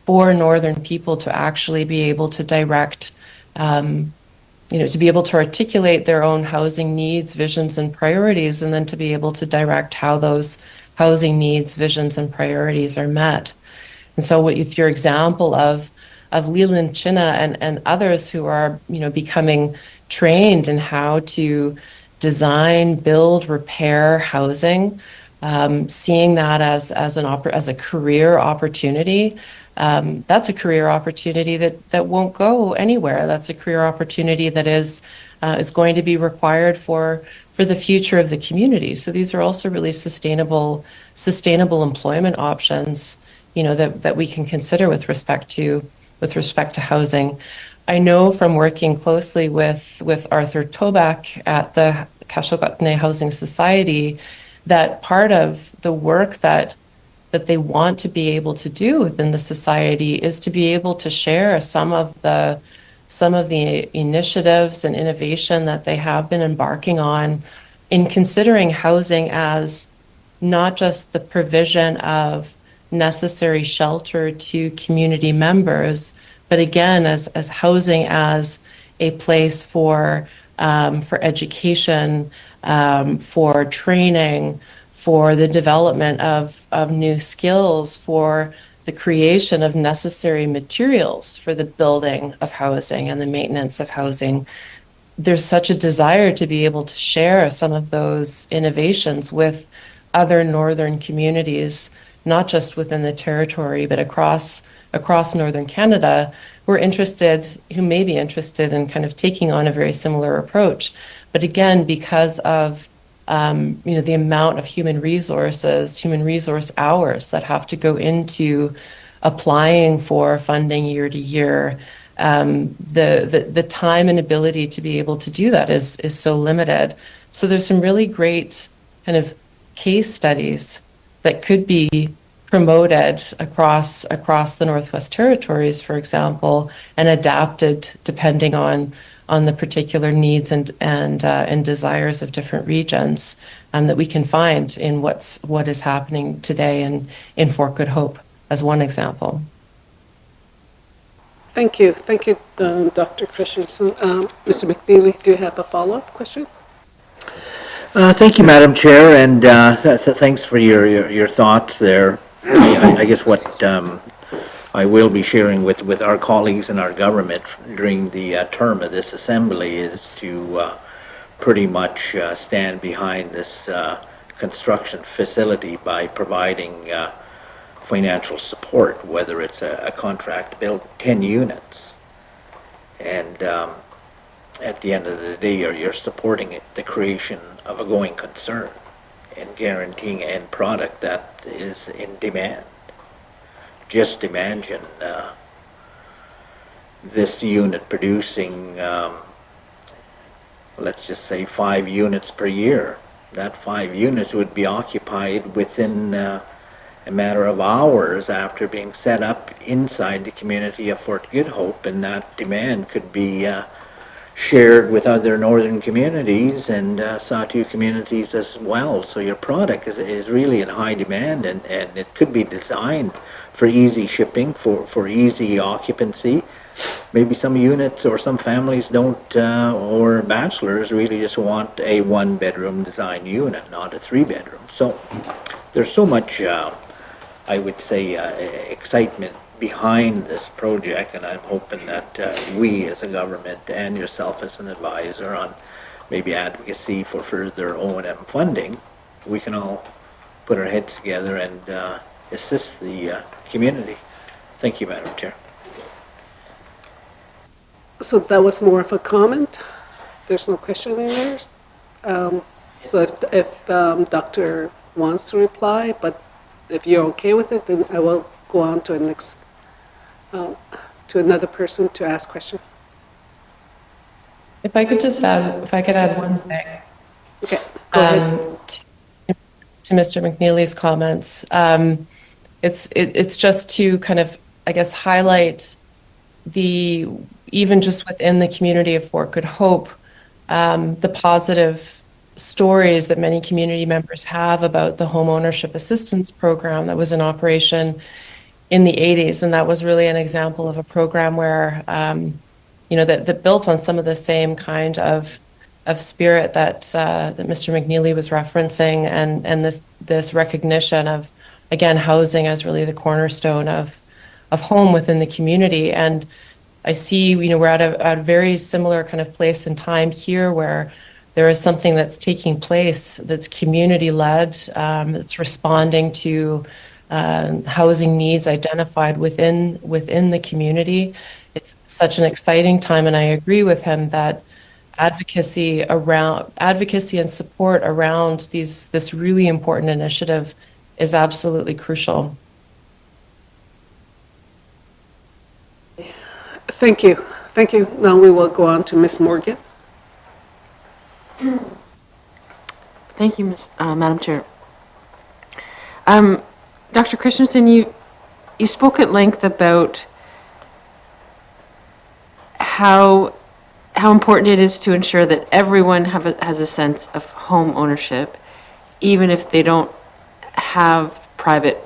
for northern people to actually be able to direct, to be able to articulate their own housing needs, visions, and priorities, and then to be able to direct how those housing needs, visions, and priorities are met. And so with your example of Leland Chinna and others who are, becoming trained in how to design, build, repair housing, seeing that as a career opportunity, that's a career opportunity that won't go anywhere. That's a career opportunity that is going to be required for the future of the community. So these are also really sustainable employment options, that we can consider with respect to housing. I know from working closely with Arthur Toback at the Kashogutne Housing Society that part of the work that they want to be able to do within the society is to be able to share some of the initiatives and innovation that they have been embarking on in considering housing as not just the provision of necessary shelter to community members, but again, as housing as a place for education, for training, for the development of new skills, for the creation of necessary materials for the building of housing and the maintenance of housing. There's such a desire to be able to share some of those innovations with other northern communities, not just within the territory, but across northern Canada, who may be interested in kind of taking on a very similar approach. But again, because of the amount of human resource hours that have to go into applying for funding year to year, the time and ability to be able to do that is so limited. So there's some really great kind of case studies that could be promoted across the Northwest Territories, for example, and adapted depending on the particular needs and desires of different regions, that we can find in what is happening today in Fort Good Hope as one example. Thank you, Dr. Christensen. Mr. McNeely, do you have a follow-up question? Thank you, Madam Chair, and thanks for your thoughts there. I guess what I will be sharing with our colleagues in our government during the term of this assembly is to pretty much stand behind this construction facility by providing financial support, whether it's a contract to build 10 units. And at the end of the day, you're supporting the creation of a going concern and guaranteeing an end product that is in demand. Just imagine this unit producing, let's just say 5 units per year. That 5 units would be occupied within a matter of hours after being set up inside the community of Fort Good Hope, and that demand could be shared with other northern communities and Sahtu communities as well. So your product is really in high demand, and it could be designed for easy shipping, for easy occupancy. Maybe some units or some families don't, or bachelors really just want a 1-bedroom design unit, not a 3-bedroom. So there's so much, I would say, excitement behind this project, and I'm hoping that we as a government and yourself as an advisor on maybe advocacy for further O&M funding, we can all put our heads together and assist the community. Thank you, Madam Chair. So that was more of a comment. There's no question in there. So if Doctor wants to reply, but if you're okay with it, then I will go on to the next, to another person to ask question. If I could just add, if I could add one thing. Okay, go ahead. To Mr. McNeely's comments. It's just to kind of, I guess, highlight the, even just within the community of Fort Good Hope, the positive stories that many community members have about the home ownership assistance program that was in operation in the 80s. And that was really an example of a program where, that built on some of the same kind of spirit that Mr. McNeely was referencing, and this recognition of, again, housing as really the cornerstone of home within the community. And I see, we're at a very similar kind of place in time here where there is something that's taking place that's community-led, that's responding to housing needs identified within the community. It's such an exciting time, and I agree with him that advocacy and support around this really important initiative is absolutely crucial. Thank you. Thank you. Now we will go on to Ms. Morgan. Thank you, Madam Chair. Dr. Christensen, you spoke at length about how important it is to ensure that everyone has a sense of home ownership, even if they don't have private,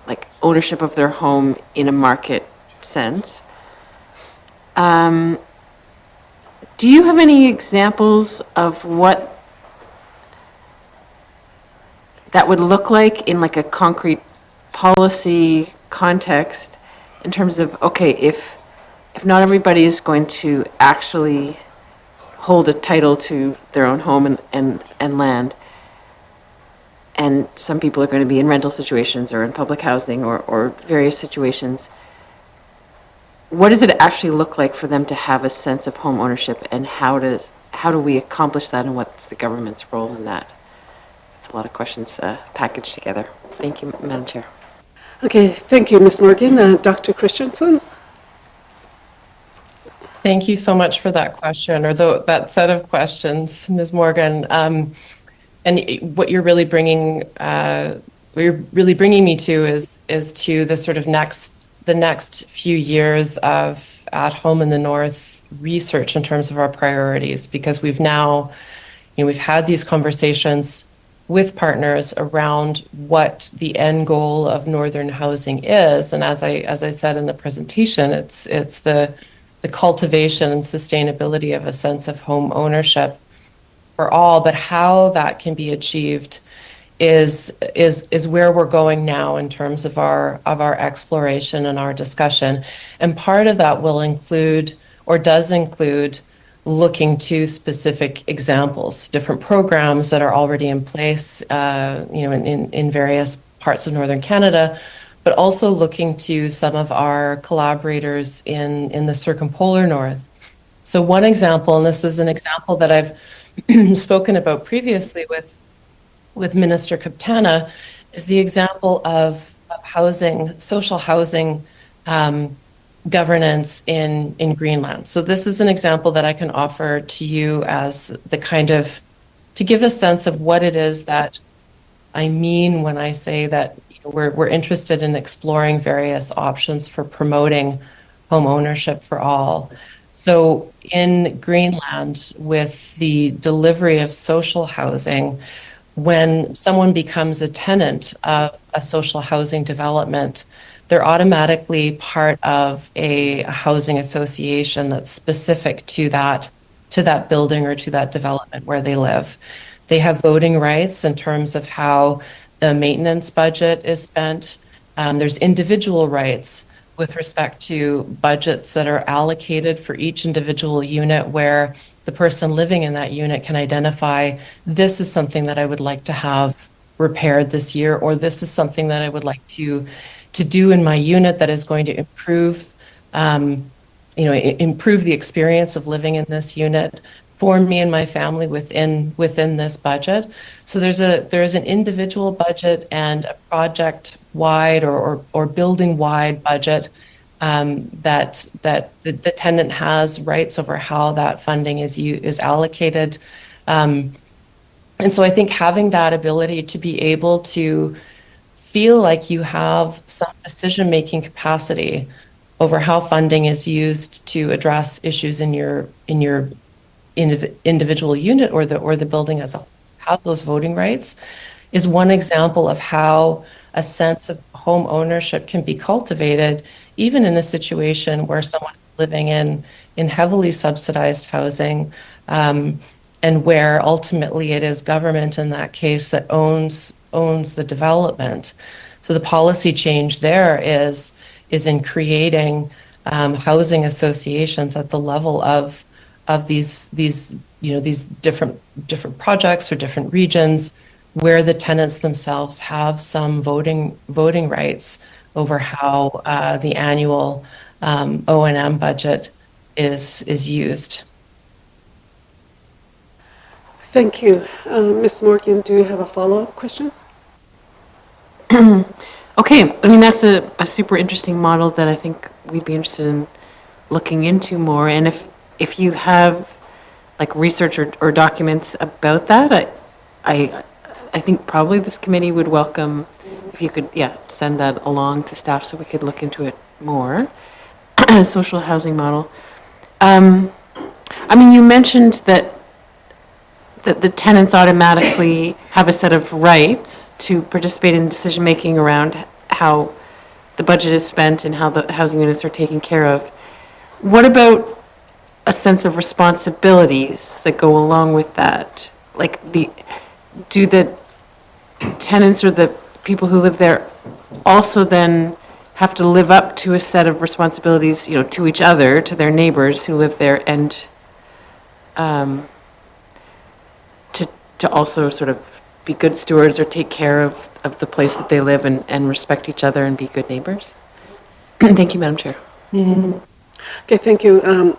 like, ownership of their home in a market sense. Do you have any examples of what that would look like in, like, a concrete policy context in terms of, okay, if not everybody is going to actually hold a title to their own home and land, and some people are going to be in rental situations or in public housing or various situations, what does it actually look like for them to have a sense of home ownership, and how do we accomplish that, and what's the government's role in that? It's a lot of questions packaged together. Thank you, Madam Chair. Okay, thank you, Ms. Morgan. Dr. Christensen? Thank you so much for that question, or that set of questions, Ms. Morgan. And what you're really bringing me to is to the sort of the next few years of At Home in the North research in terms of our priorities, because we've now, we've had these conversations with partners around what the end goal of Northern housing is. And as I said in the presentation, it's the cultivation and sustainability of a sense of home ownership for all, but how that can be achieved is where we're going now in terms of our exploration and our discussion. And part of that will include, or does include, looking to specific examples, different programs that are already in place, in various parts of Northern Canada, but also looking to some of our collaborators in the circumpolar north. So one example, and this is an example that I've spoken about previously with Minister Kaptana, is the example of housing, social housing governance in Greenland. So this is an example that I can offer to you as the kind of, to give a sense of what it is that I mean when I say that we're interested in exploring various options for promoting home ownership for all. So in Greenland, with the delivery of social housing, when someone becomes a tenant of a social housing development, they're automatically part of a housing association that's specific to that building or to that development where they live. They have voting rights in terms of how the maintenance budget is spent. There's individual rights with respect to budgets that are allocated for each individual unit, where the person living in that unit can identify, this is something that I would like to have repaired this year, or this is something that I would like to do in my unit that is going to improve, improve the experience of living in this unit for me and my family within this budget. So there is an individual budget and a project-wide or building-wide budget that the tenant has rights over how that funding is allocated. And so I think having that ability to be able to feel like you have some decision-making capacity over how funding is used to address issues in your individual unit or the building as a whole, have those voting rights, is one example of how a sense of home ownership can be cultivated, even in a situation where someone is living in heavily subsidized housing, and where ultimately it is government in that case that owns the development. So the policy change there is in creating housing associations at the level of these different projects or different regions where the tenants themselves have some voting rights over how the annual O&M budget is used. Thank you. Ms. Morgan, do you have a follow-up question? Okay, I mean, that's a super interesting model that I think we'd be interested in looking into more. And if you have like research or documents about that, I think probably this committee would welcome if you could, send that along to staff so we could look into it more. Social housing model. I mean, you mentioned that the tenants automatically have a set of rights to participate in decision-making around how the budget is spent and how the housing units are taken care of. What about a sense of responsibilities that go along with that? Like, do the tenants or the people who live there also then have to live up to a set of responsibilities, to each other, to their neighbors who live there, and to also sort of be good stewards or take care of the place that they live and respect each other and be good neighbors? Thank you, Madam Chair. Okay, thank you.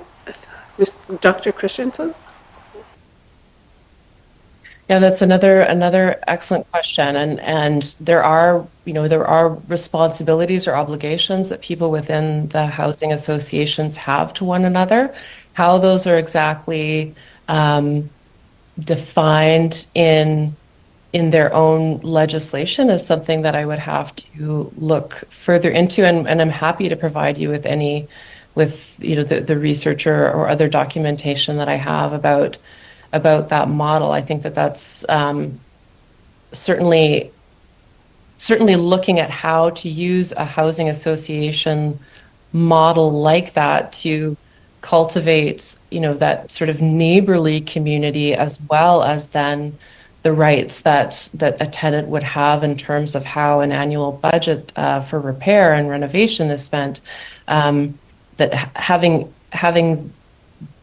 Dr. Christensen? Yeah, that's another excellent question, and there are responsibilities or obligations that people within the housing associations have to one another. How those are exactly defined in their own legislation is something that I would have to look further into, and I'm happy to provide you with the research or other documentation that I have about that model. I think that's certainly looking at how to use a housing association model like that to cultivate, that sort of neighborly community, as well as then the rights that a tenant would have in terms of how an annual budget for repair and renovation is spent. That having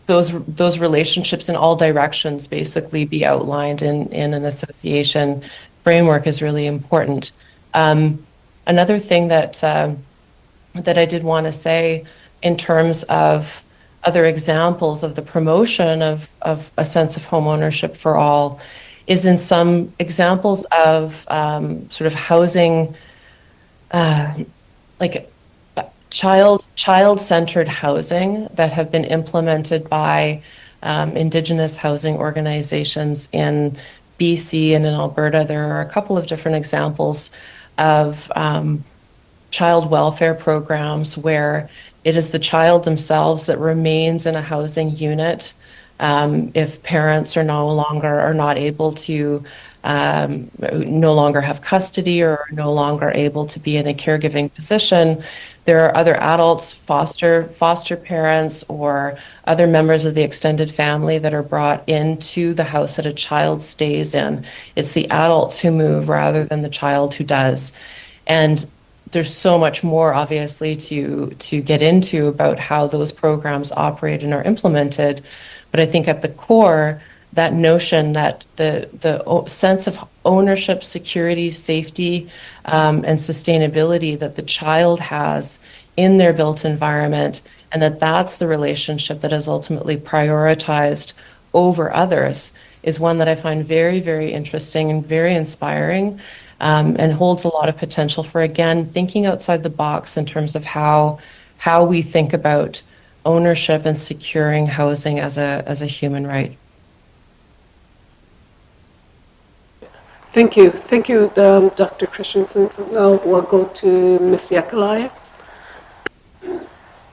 those relationships in all directions basically be outlined in an association framework is really important. Another thing that I did want to say in terms of other examples of the promotion of a sense of home ownership for all is in some examples of sort of housing, like child-centered housing that have been implemented by Indigenous housing organizations in BC and in Alberta. There are a couple of different examples of child welfare programs where it is the child themselves that remains in a housing unit if parents are not able to no longer have custody or are no longer able to be in a caregiving position. There are other adults, foster parents, or other members of the extended family that are brought into the house that a child stays in. It's the adults who move rather than the child who does. And there's so much more, obviously, to get into about how those programs operate and are implemented. But I think at the core, that notion that the sense of ownership, security, safety, and sustainability that the child has in their built environment, and that that's the relationship that is ultimately prioritized over others, is one that I find very, very interesting and very inspiring, and holds a lot of potential for, again, thinking outside the box in terms of how we think about ownership and securing housing as a human right. Thank you. Thank you, Dr. Christensen. Now we'll go to Ms. Yakalaya.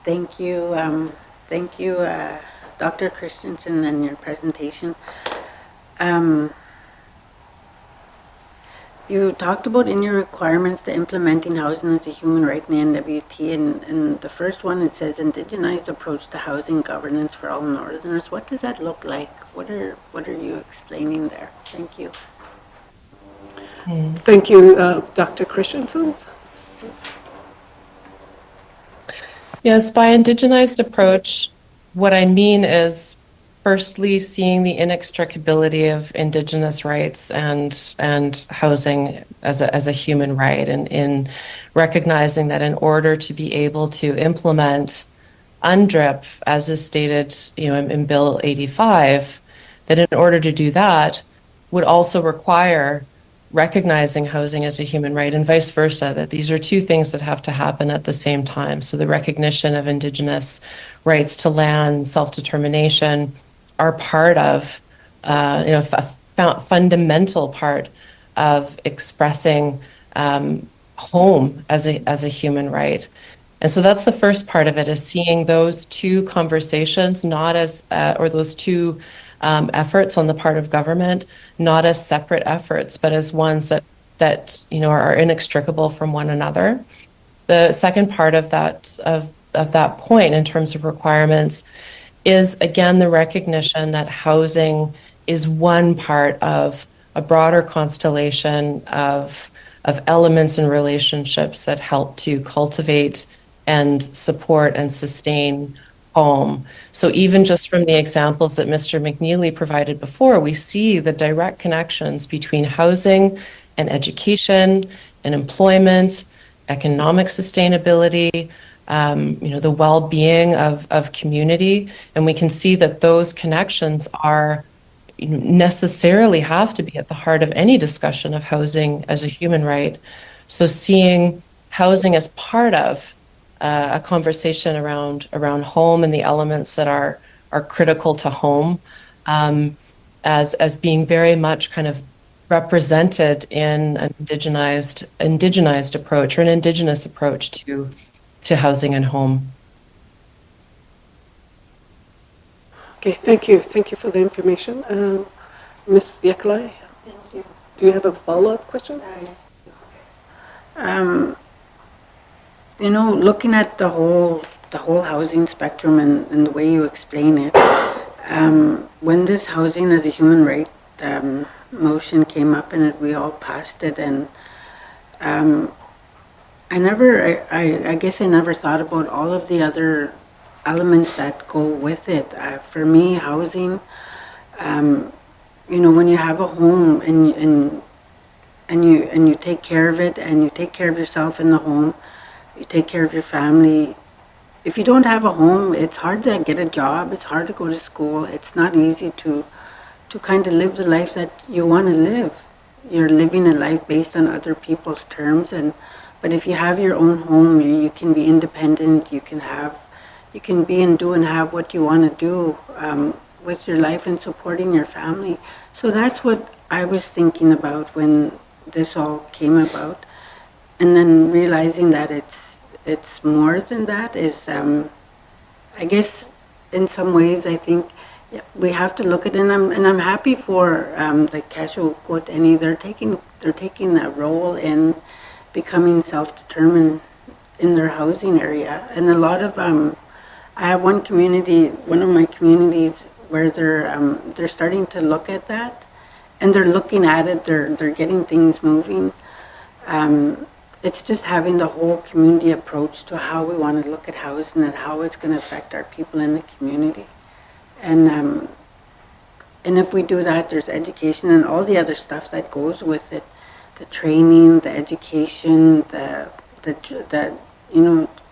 Thank you. Thank you, Dr. Christensen, and your presentation. You talked about in your requirements the implementing housing as a human right in the NWT, and the first one, it says indigenized approach to housing governance for all Northerners. What does that look like? What are you explaining there? Thank you. Thank you, Dr. Christensen. Yes, by indigenized approach, what I mean is firstly seeing the inextricability of Indigenous rights and housing as a human right, and in recognizing that in order to be able to implement UNDRIP, as is stated, in Bill 85, that in order to do that would also require recognizing housing as a human right, and vice versa, that these are two things that have to happen at the same time. So the recognition of Indigenous rights to land, self-determination, are part of, a fundamental part of expressing home as a human right. And so that's the first part of it, is seeing those two conversations not as, or those two efforts on the part of government, not as separate efforts, but as ones that are inextricable from one another. The second part of that point in terms of requirements is, again, the recognition that housing is one part of a broader constellation of elements and relationships that help to cultivate and support and sustain home. So even just from the examples that Mr. McNeely provided before, we see the direct connections between housing and education and employment, economic sustainability, the well-being of community. And we can see that those connections are necessarily have to be at the heart of any discussion of housing as a human right. So seeing housing as part of a conversation around home and the elements that are critical to home, as being very much kind of represented in an indigenized approach, or an Indigenous approach to housing and home. Okay, thank you. Thank you for the information. Ms. Yakalai, Thank you. do you have a follow-up question? Looking at the whole housing spectrum and the way you explain it, when this housing as a human right motion came up and we all passed it, and I guess I never thought about all of the other elements that go with it. For me, housing, when you have a home and you take care of it, and you take care of yourself in the home, you take care of your family. If you don't have a home, it's hard to get a job, it's hard to go to school, it's not easy to kind of live the life that you want to live. You're living a life based on other people's terms, but if you have your own home, you can be independent, you can be and do and have what you want to do with your life and supporting your family. So that's what I was thinking about when this all came about. And then realizing that it's more than that is, I guess, in some ways, I think we have to look at it, and I'm happy for the Cashew Koteni. They're taking a role in becoming self-determined in their housing area, and a lot of I have one of my communities where they're starting to look at that, and they're looking at it. They're getting things moving. It's just having the whole community approach to how we want to look at housing and how it's going to affect our people in the community. And if we do that, there's education and all the other stuff that goes with it, the training, the education, the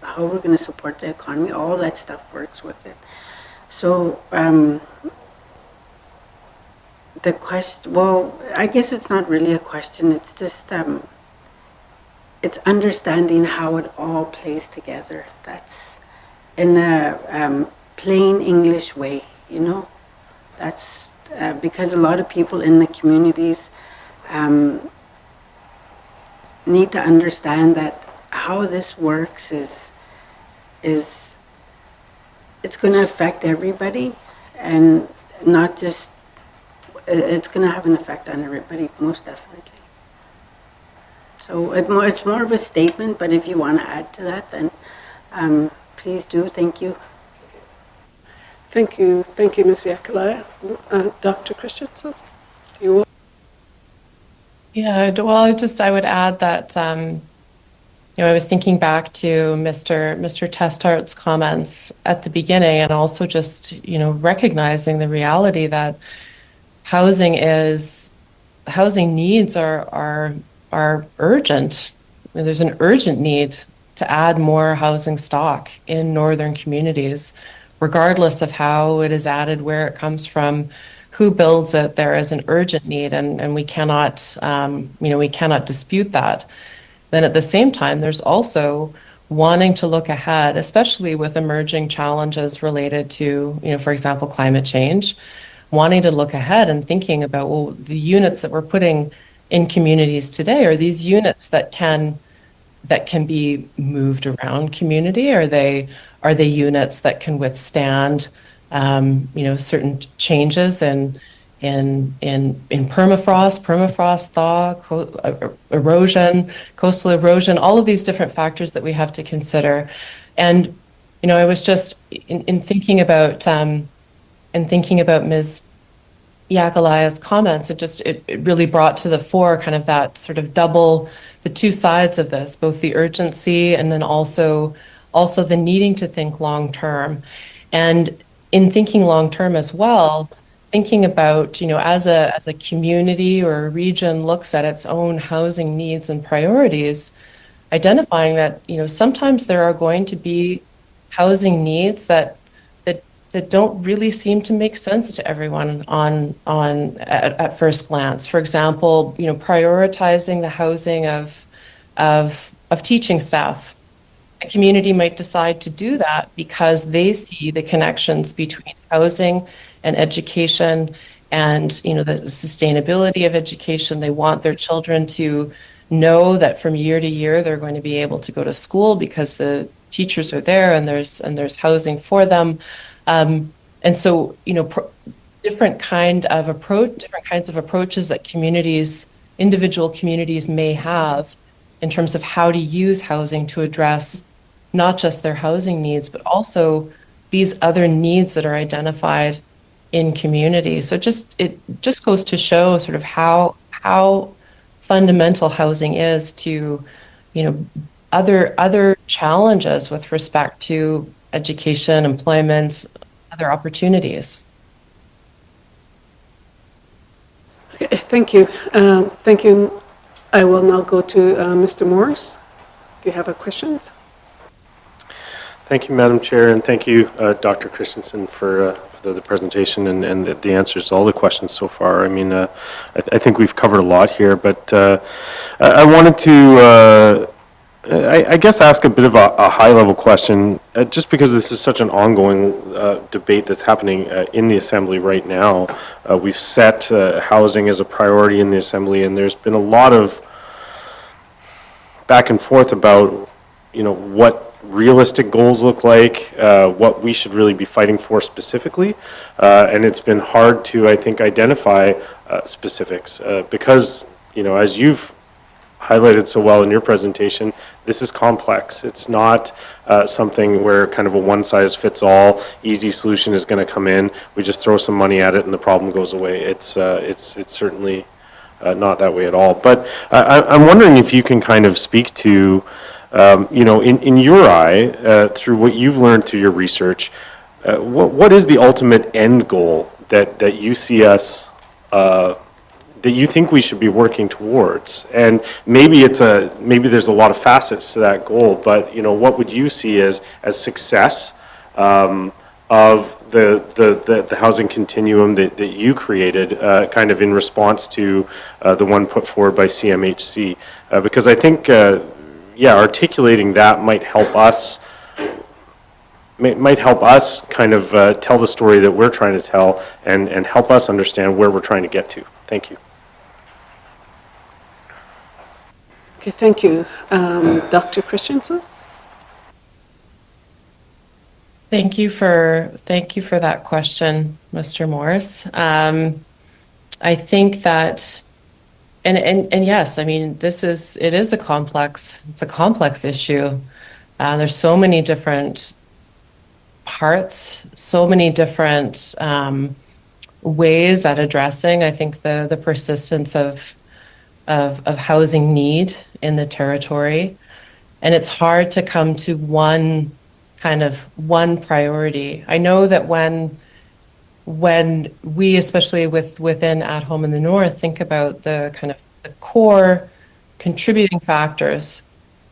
how we're going to support the economy, all that stuff works with it. So the question, well, I guess it's not really a question, it's just, it's understanding how it all plays together. That's in a plain English way, That's because a lot of people in the communities need to understand that how this works is it's going to affect everybody, and not just, it's going to have an effect on everybody, most definitely. So it's more of a statement, but if you want to add to that, then please do. Thank you. Thank you, Ms. Yakalaya. Dr. Christensen, you will. Yeah, well, I would add that, I was thinking back to Mr. Testart's comments at the beginning, and also just, recognizing the reality that housing needs are urgent. There's an urgent need to add more housing stock in northern communities, regardless of how it is added, where it comes from, who builds it. There is an urgent need, and we cannot, we cannot dispute that. Then at the same time, there's also wanting to look ahead, especially with emerging challenges related to, for example, climate change, wanting to look ahead and thinking about, well, the units that we're putting in communities today, are these units that can be moved around community? Are they units that can withstand certain changes in permafrost thaw, erosion, coastal erosion, all of these different factors that we have to consider? And I was just in thinking about Ms. Yakalaya's comments, it really brought to the fore kind of that sort of the two sides of this, both the urgency and then also the needing to think long term. And in thinking long term as well, thinking about, as a community or a region looks at its own housing needs and priorities, identifying that, sometimes there are going to be housing needs that don't really seem to make sense to everyone at first glance. For example, prioritizing the housing of teaching staff. A community might decide to do that because they see the connections between housing and education, and the sustainability of education. They want their children to know that from year to year they're going to be able to go to school because the teachers are there and there's housing for them. And so, different kinds of approaches that individual communities may have in terms of how to use housing to address not just their housing needs, but also these other needs that are identified in community. So it just goes to show sort of how fundamental housing is to, other challenges with respect to education, employment, other opportunities. Okay, thank you. Thank you. I will now go to Mr. Morris. Do you have a questions? Thank you, Madam Chair, and thank you, Dr. Christensen, for the presentation and the answers to all the questions so far. I mean, I think we've covered a lot here, but I wanted to, I guess, ask a bit of a high-level question, just because this is such an ongoing debate that's happening in the Assembly right now. We've set housing as a priority in the Assembly, and there's been a lot of back and forth about, what realistic goals look like, what we should really be fighting for specifically, and it's been hard to, I think, identify specifics because, as you've highlighted so well in your presentation, this is complex. It's not something where kind of a one-size-fits-all easy solution is going to come in. We just throw some money at it and the problem goes away. It's certainly not that way at all. But I'm wondering if you can kind of speak to, in your eye, through what you've learned through your research, what is the ultimate end goal that you see us, that you think we should be working towards? And maybe maybe there's a lot of facets to that goal, but, what would you see as success of the housing continuum that you created, kind of in response to the one put forward by CMHC? Because I think, articulating that might help us kind of tell the story that we're trying to tell, and help us understand where we're trying to get to. Thank you. Okay, thank you. Dr. Christensen? Thank you for that question, Mr. Morris. I think that, and yes, I mean, it is a complex issue. There's so many different parts, so many different ways at addressing, I think, the persistence of housing need in the territory. And it's hard to come to one priority. I know that when we, especially within At Home in the North, think about the kind of the core contributing factors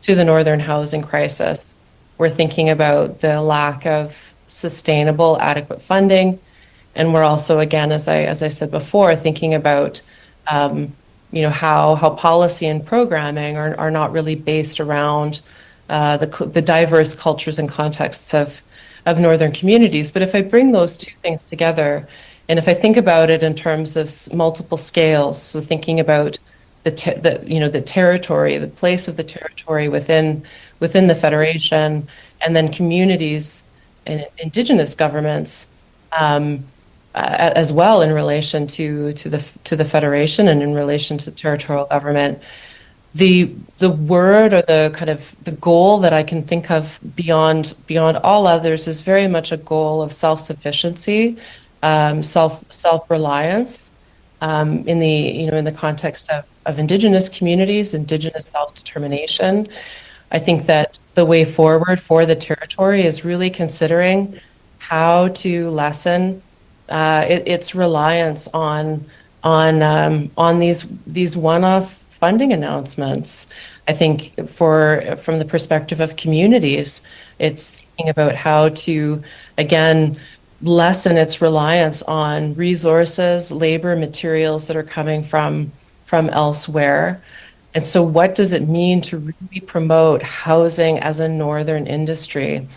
to the northern housing crisis, we're thinking about the lack of sustainable, adequate funding, and we're also, again, as I said before, thinking about how policy and programming are not really based around the diverse cultures and contexts of northern communities. But if I bring those two things together, and if I think about it in terms of multiple scales, so thinking about the territory, the place of the territory within the Federation, and then communities and Indigenous governments, as well in relation to the Federation and in relation to territorial government. The word, or the kind of the goal that I can think of beyond all others, is very much a goal of self-sufficiency, self-reliance, in the context of Indigenous communities, Indigenous self-determination. I think that the way forward for the territory is really considering how to lessen its reliance on these one-off funding announcements. I think from the perspective of communities, it's thinking about how to, again, lessen its reliance on resources, labor, materials that are coming from elsewhere. And so what does it mean to really promote housing as a northern industry,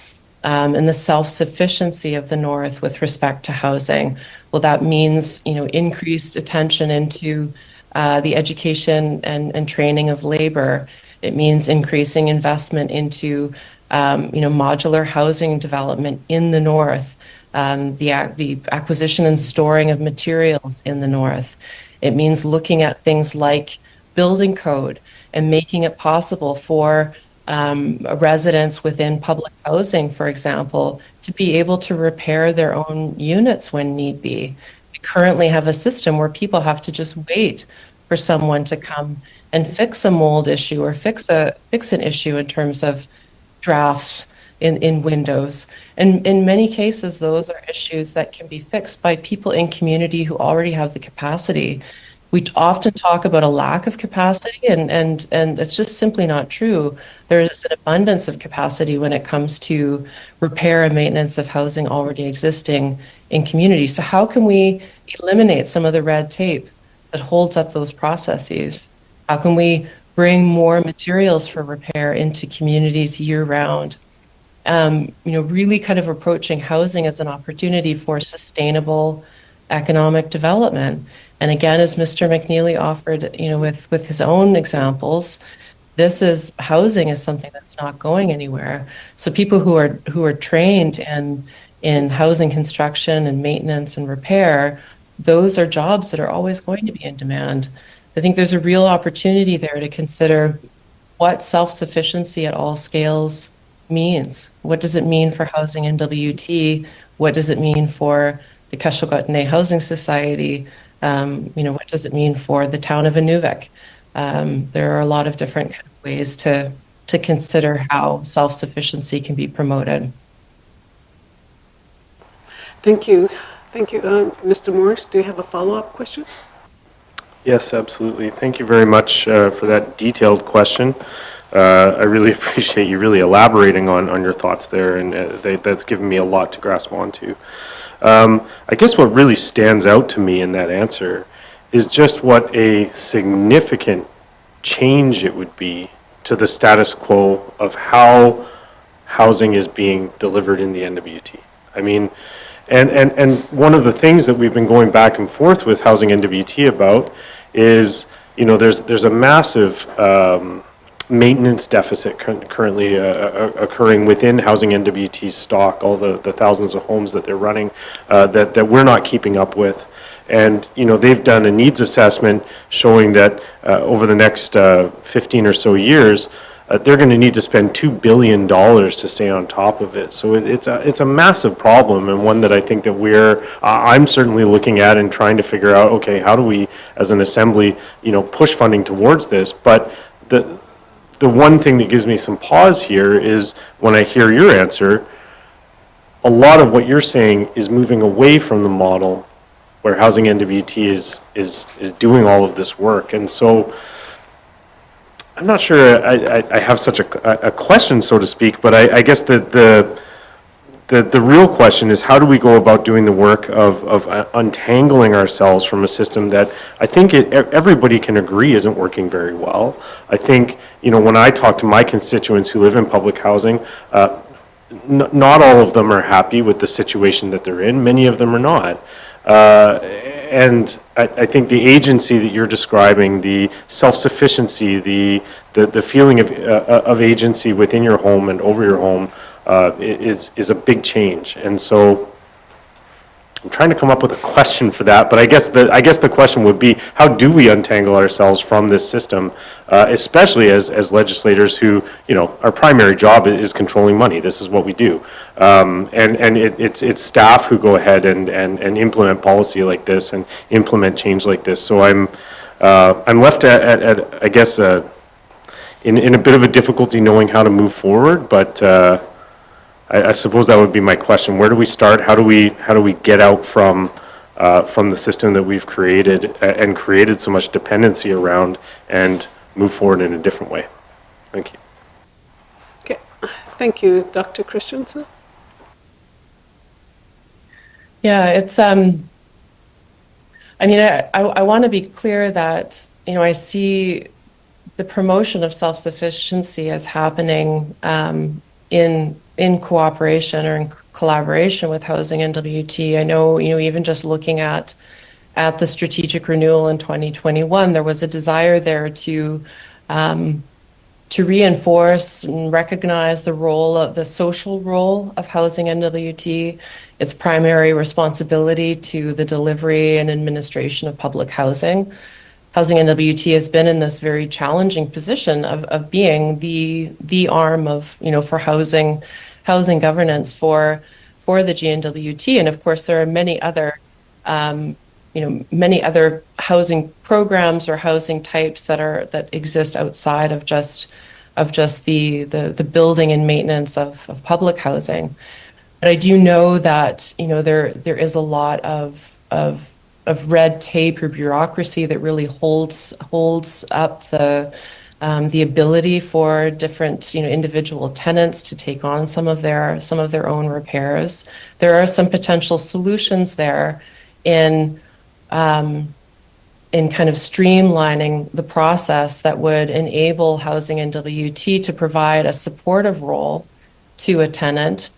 and the self-sufficiency of the North with respect to housing? Well, that means, increased attention into the education and training of labor. It means increasing investment into, modular housing development in the North, the acquisition and storing of materials in the North. It means looking at things like building code and making it possible for residents within public housing, for example, to be able to repair their own units when need be. We currently have a system where people have to just wait for someone to come and fix a mold issue or fix an issue in terms of drafts in windows. And in many cases, those are issues that can be fixed by people in community who already have the capacity. We often talk about a lack of capacity, and it's just simply not true. There is an abundance of capacity when it comes to repair and maintenance of housing already existing in communities. So how can we eliminate some of the red tape that holds up those processes? How can we bring more materials for repair into communities year-round? Really kind of approaching housing as an opportunity for sustainable economic development. And again, as Mr. McNeely offered, with his own examples, housing is something that's not going anywhere. So people who are trained in housing construction and maintenance and repair, those are jobs that are always going to be in demand. I think there's a real opportunity there to consider what self-sufficiency at all scales means. What does it mean for housing in WT? What does it mean for the Kashugatne Housing Society? What does it mean for the town of Inuvik? There are a lot of different ways to consider how self-sufficiency can be promoted. Thank you. Thank you. Mr. Morris, do you have a follow-up question? Yes, absolutely. Thank you very much for that detailed question. I really appreciate you really elaborating on your thoughts there, and that's given me a lot to grasp onto. I guess what really stands out to me in that answer is just what a significant change it would be to the status quo of how housing is being delivered in the NWT. I mean, and one of the things that we've been going back and forth with Housing NWT about is, there's a massive maintenance deficit currently occurring within Housing NWT's stock, all the thousands of homes that they're running that we're not keeping up with. And, they've done a needs assessment showing that over the next 15 or so years, they're going to need to spend $2 billion to stay on top of it. So it's a massive problem, and one that I think that I'm certainly looking at and trying to figure out, okay, how do we, as an assembly, push funding towards this? But the one thing that gives me some pause here is when I hear your answer, a lot of what you're saying is moving away from the model where Housing NWT is doing all of this work. And so I'm not sure I have such a question, so to speak, but I guess the real question is, how do we go about doing the work of untangling ourselves from a system that I think everybody can agree isn't working very well? I think, when I talk to my constituents who live in public housing, not all of them are happy with the situation that they're in. Many of them are not. And I think the agency that you're describing, the self-sufficiency, the feeling of agency within your home and over your home is a big change. And so I'm trying to come up with a question for that, but I guess the question would be, how do we untangle ourselves from this system, especially as legislators who, our primary job is controlling money. This is what we do. And it's staff who go ahead and implement policy like this and implement change like this. So I'm left at I guess, in a bit of a difficulty knowing how to move forward, but I suppose that would be my question. Where do we start? How do we get out from the system that we've created and created so much dependency around, and move forward in a different way? Thank you. Okay. Thank you, Dr. Christensen. Yeah, it's, I mean, I want to be clear that, I see the promotion of self-sufficiency as happening in cooperation or in collaboration with Housing NWT. I know, even just looking at the strategic renewal in 2021, there was a desire there to reinforce and recognize the social role of Housing NWT, its primary responsibility to the delivery and administration of public housing. Housing NWT has been in this very challenging position of being the arm of, for housing governance for the GNWT. And of course, there are many other housing programs or housing types that exist outside of just the building and maintenance of public housing. But I do know that there is a lot of red tape or bureaucracy that really holds up the ability for different individual tenants to take on some of their own repairs. There are some potential solutions there in kind of streamlining the process that would enable Housing NWT to provide a supportive role to a tenant,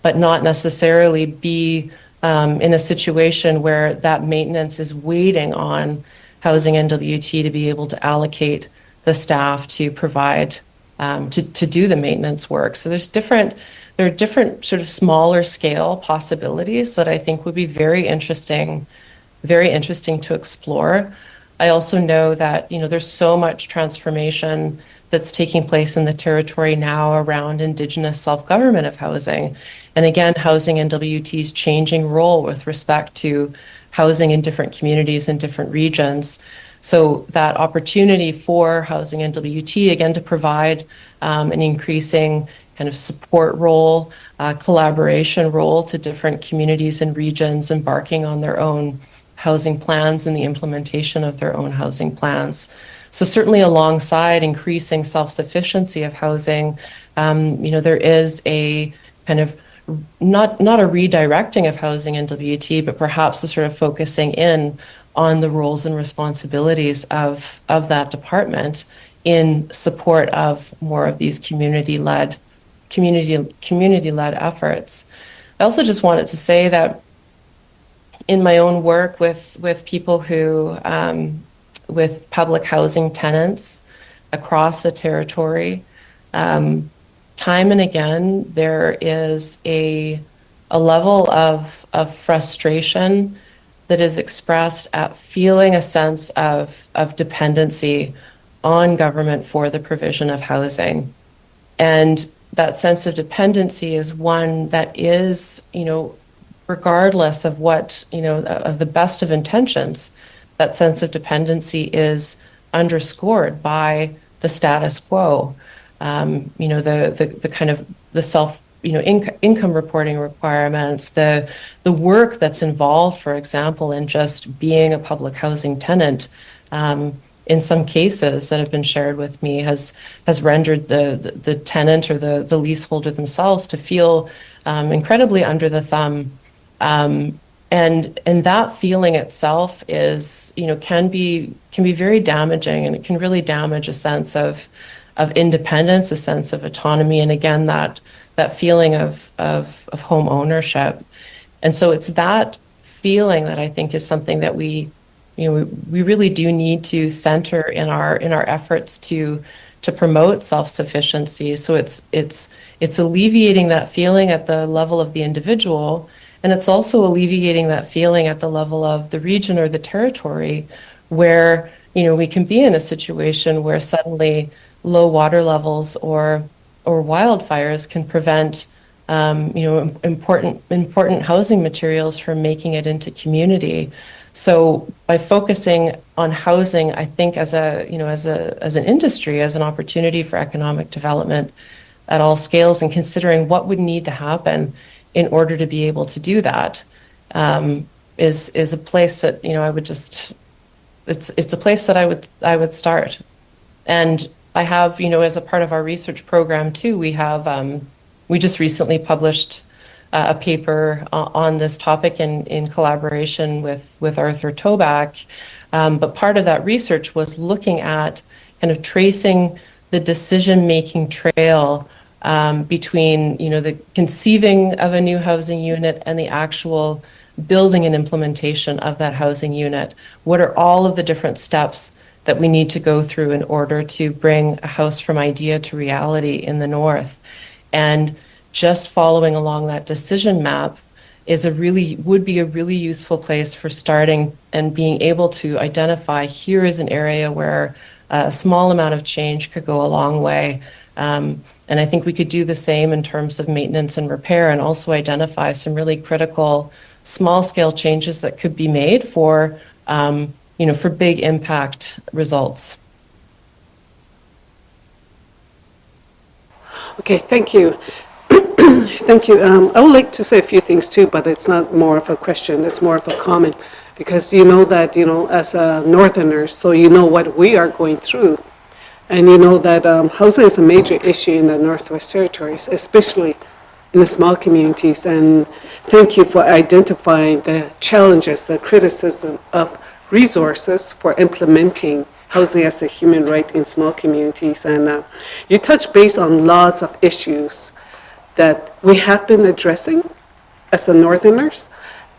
but not necessarily be in a situation where that maintenance is waiting on Housing NWT to be able to allocate the staff to provide, to do the maintenance work. So there are different sort of smaller scale possibilities that I think would be very interesting to explore. I also know that, there's so much transformation that's taking place in the territory now around Indigenous self-government of housing. And again, Housing NWT's changing role with respect to housing in different communities in different regions. So that opportunity for Housing NWT, again, to provide an increasing kind of support role, collaboration role to different communities and regions embarking on their own housing plans and the implementation of their own housing plans. So certainly alongside increasing self-sufficiency of housing, there is a kind of not a redirecting of housing in WT, but perhaps a sort of focusing in on the roles and responsibilities of that department in support of more of these community-led efforts. I also just wanted to say that in my own work with people who with public housing tenants across the territory, time and again, there is a level of frustration that is expressed at feeling a sense of dependency on government for the provision of housing. And that sense of dependency is one that is, regardless of what, of the best of intentions, that sense of dependency is underscored by the status quo. The kind of the self, income reporting requirements, the work that's involved, for example, in just being a public housing tenant, in some cases that have been shared with me has rendered the tenant or the leaseholder themselves to feel incredibly under the thumb. And that feeling itself is, can be very damaging, and it can really damage a sense of independence, a sense of autonomy, and again, that feeling of home ownership. And so it's that feeling that I think is something that we really do need to center in our efforts to promote self-sufficiency. So it's alleviating that feeling at the level of the individual, and it's also alleviating that feeling at the level of the region or the territory, where we can be in a situation where suddenly low water levels or wildfires can prevent important housing materials from making it into community. So by focusing on housing, I think as an industry, as an opportunity for economic development at all scales, and considering what would need to happen in order to be able to do that, is a place that I would just it's a place that I would start. And I have, as a part of our research program too, we just recently published a paper on this topic in collaboration with Arthur Toback. But part of that research was looking at kind of tracing the decision-making trail between, the conceiving of a new housing unit and the actual building and implementation of that housing unit. What are all of the different steps that we need to go through in order to bring a house from idea to reality in the North? And just following along that decision map would be a really useful place for starting and being able to identify, here is an area where a small amount of change could go a long way. And I think we could do the same in terms of maintenance and repair, and also identify some really critical small-scale changes that could be made for big impact results. Okay, thank you. Thank you. I would like to say a few things too, but it's not more of a question, it's more of a comment. Because you know that, as a Northerners, so you know what we are going through. And you know that housing is a major issue in the Northwest Territories, especially in the small communities. And thank you for identifying the challenges, the criticism of resources for implementing housing as a human right in small communities. And you touch base on lots of issues that we have been addressing as the Northerners,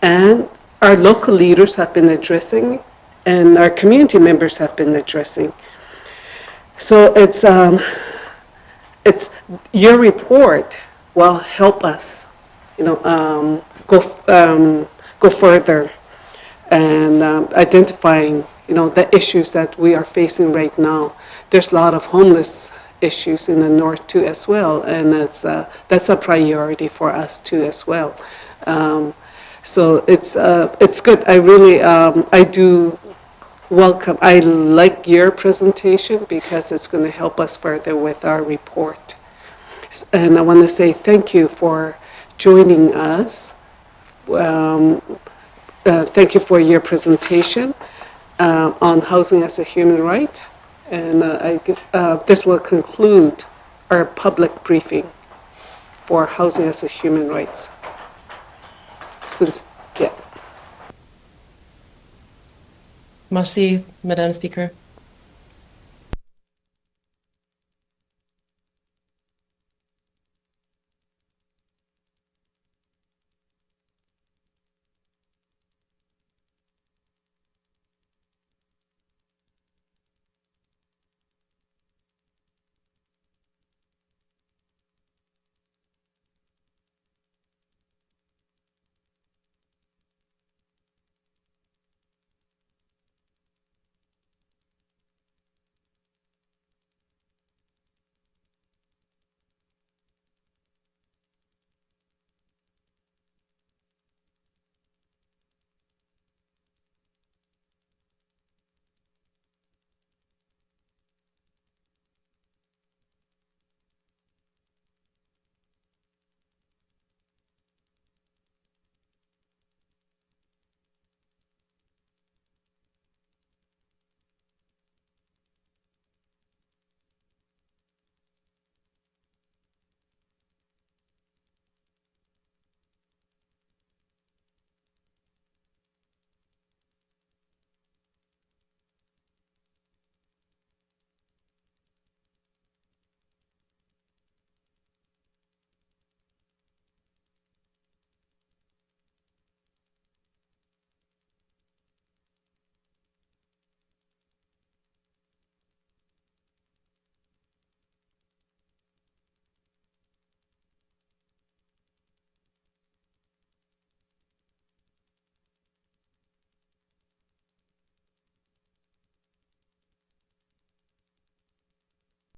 and our local leaders have been addressing, and our community members have been addressing. So it's your report will help us, go further and identifying, the issues that we are facing right now. There's a lot of homeless issues in the North too as well, and that's a priority for us too as well. So it's good. I really I do welcome. I like your presentation because it's going to help us further with our report. And I want to say thank you for joining us. Thank you for your presentation on housing as a human right. And I guess this will conclude our public briefing for housing as a human rights. Merci, Madame Speaker.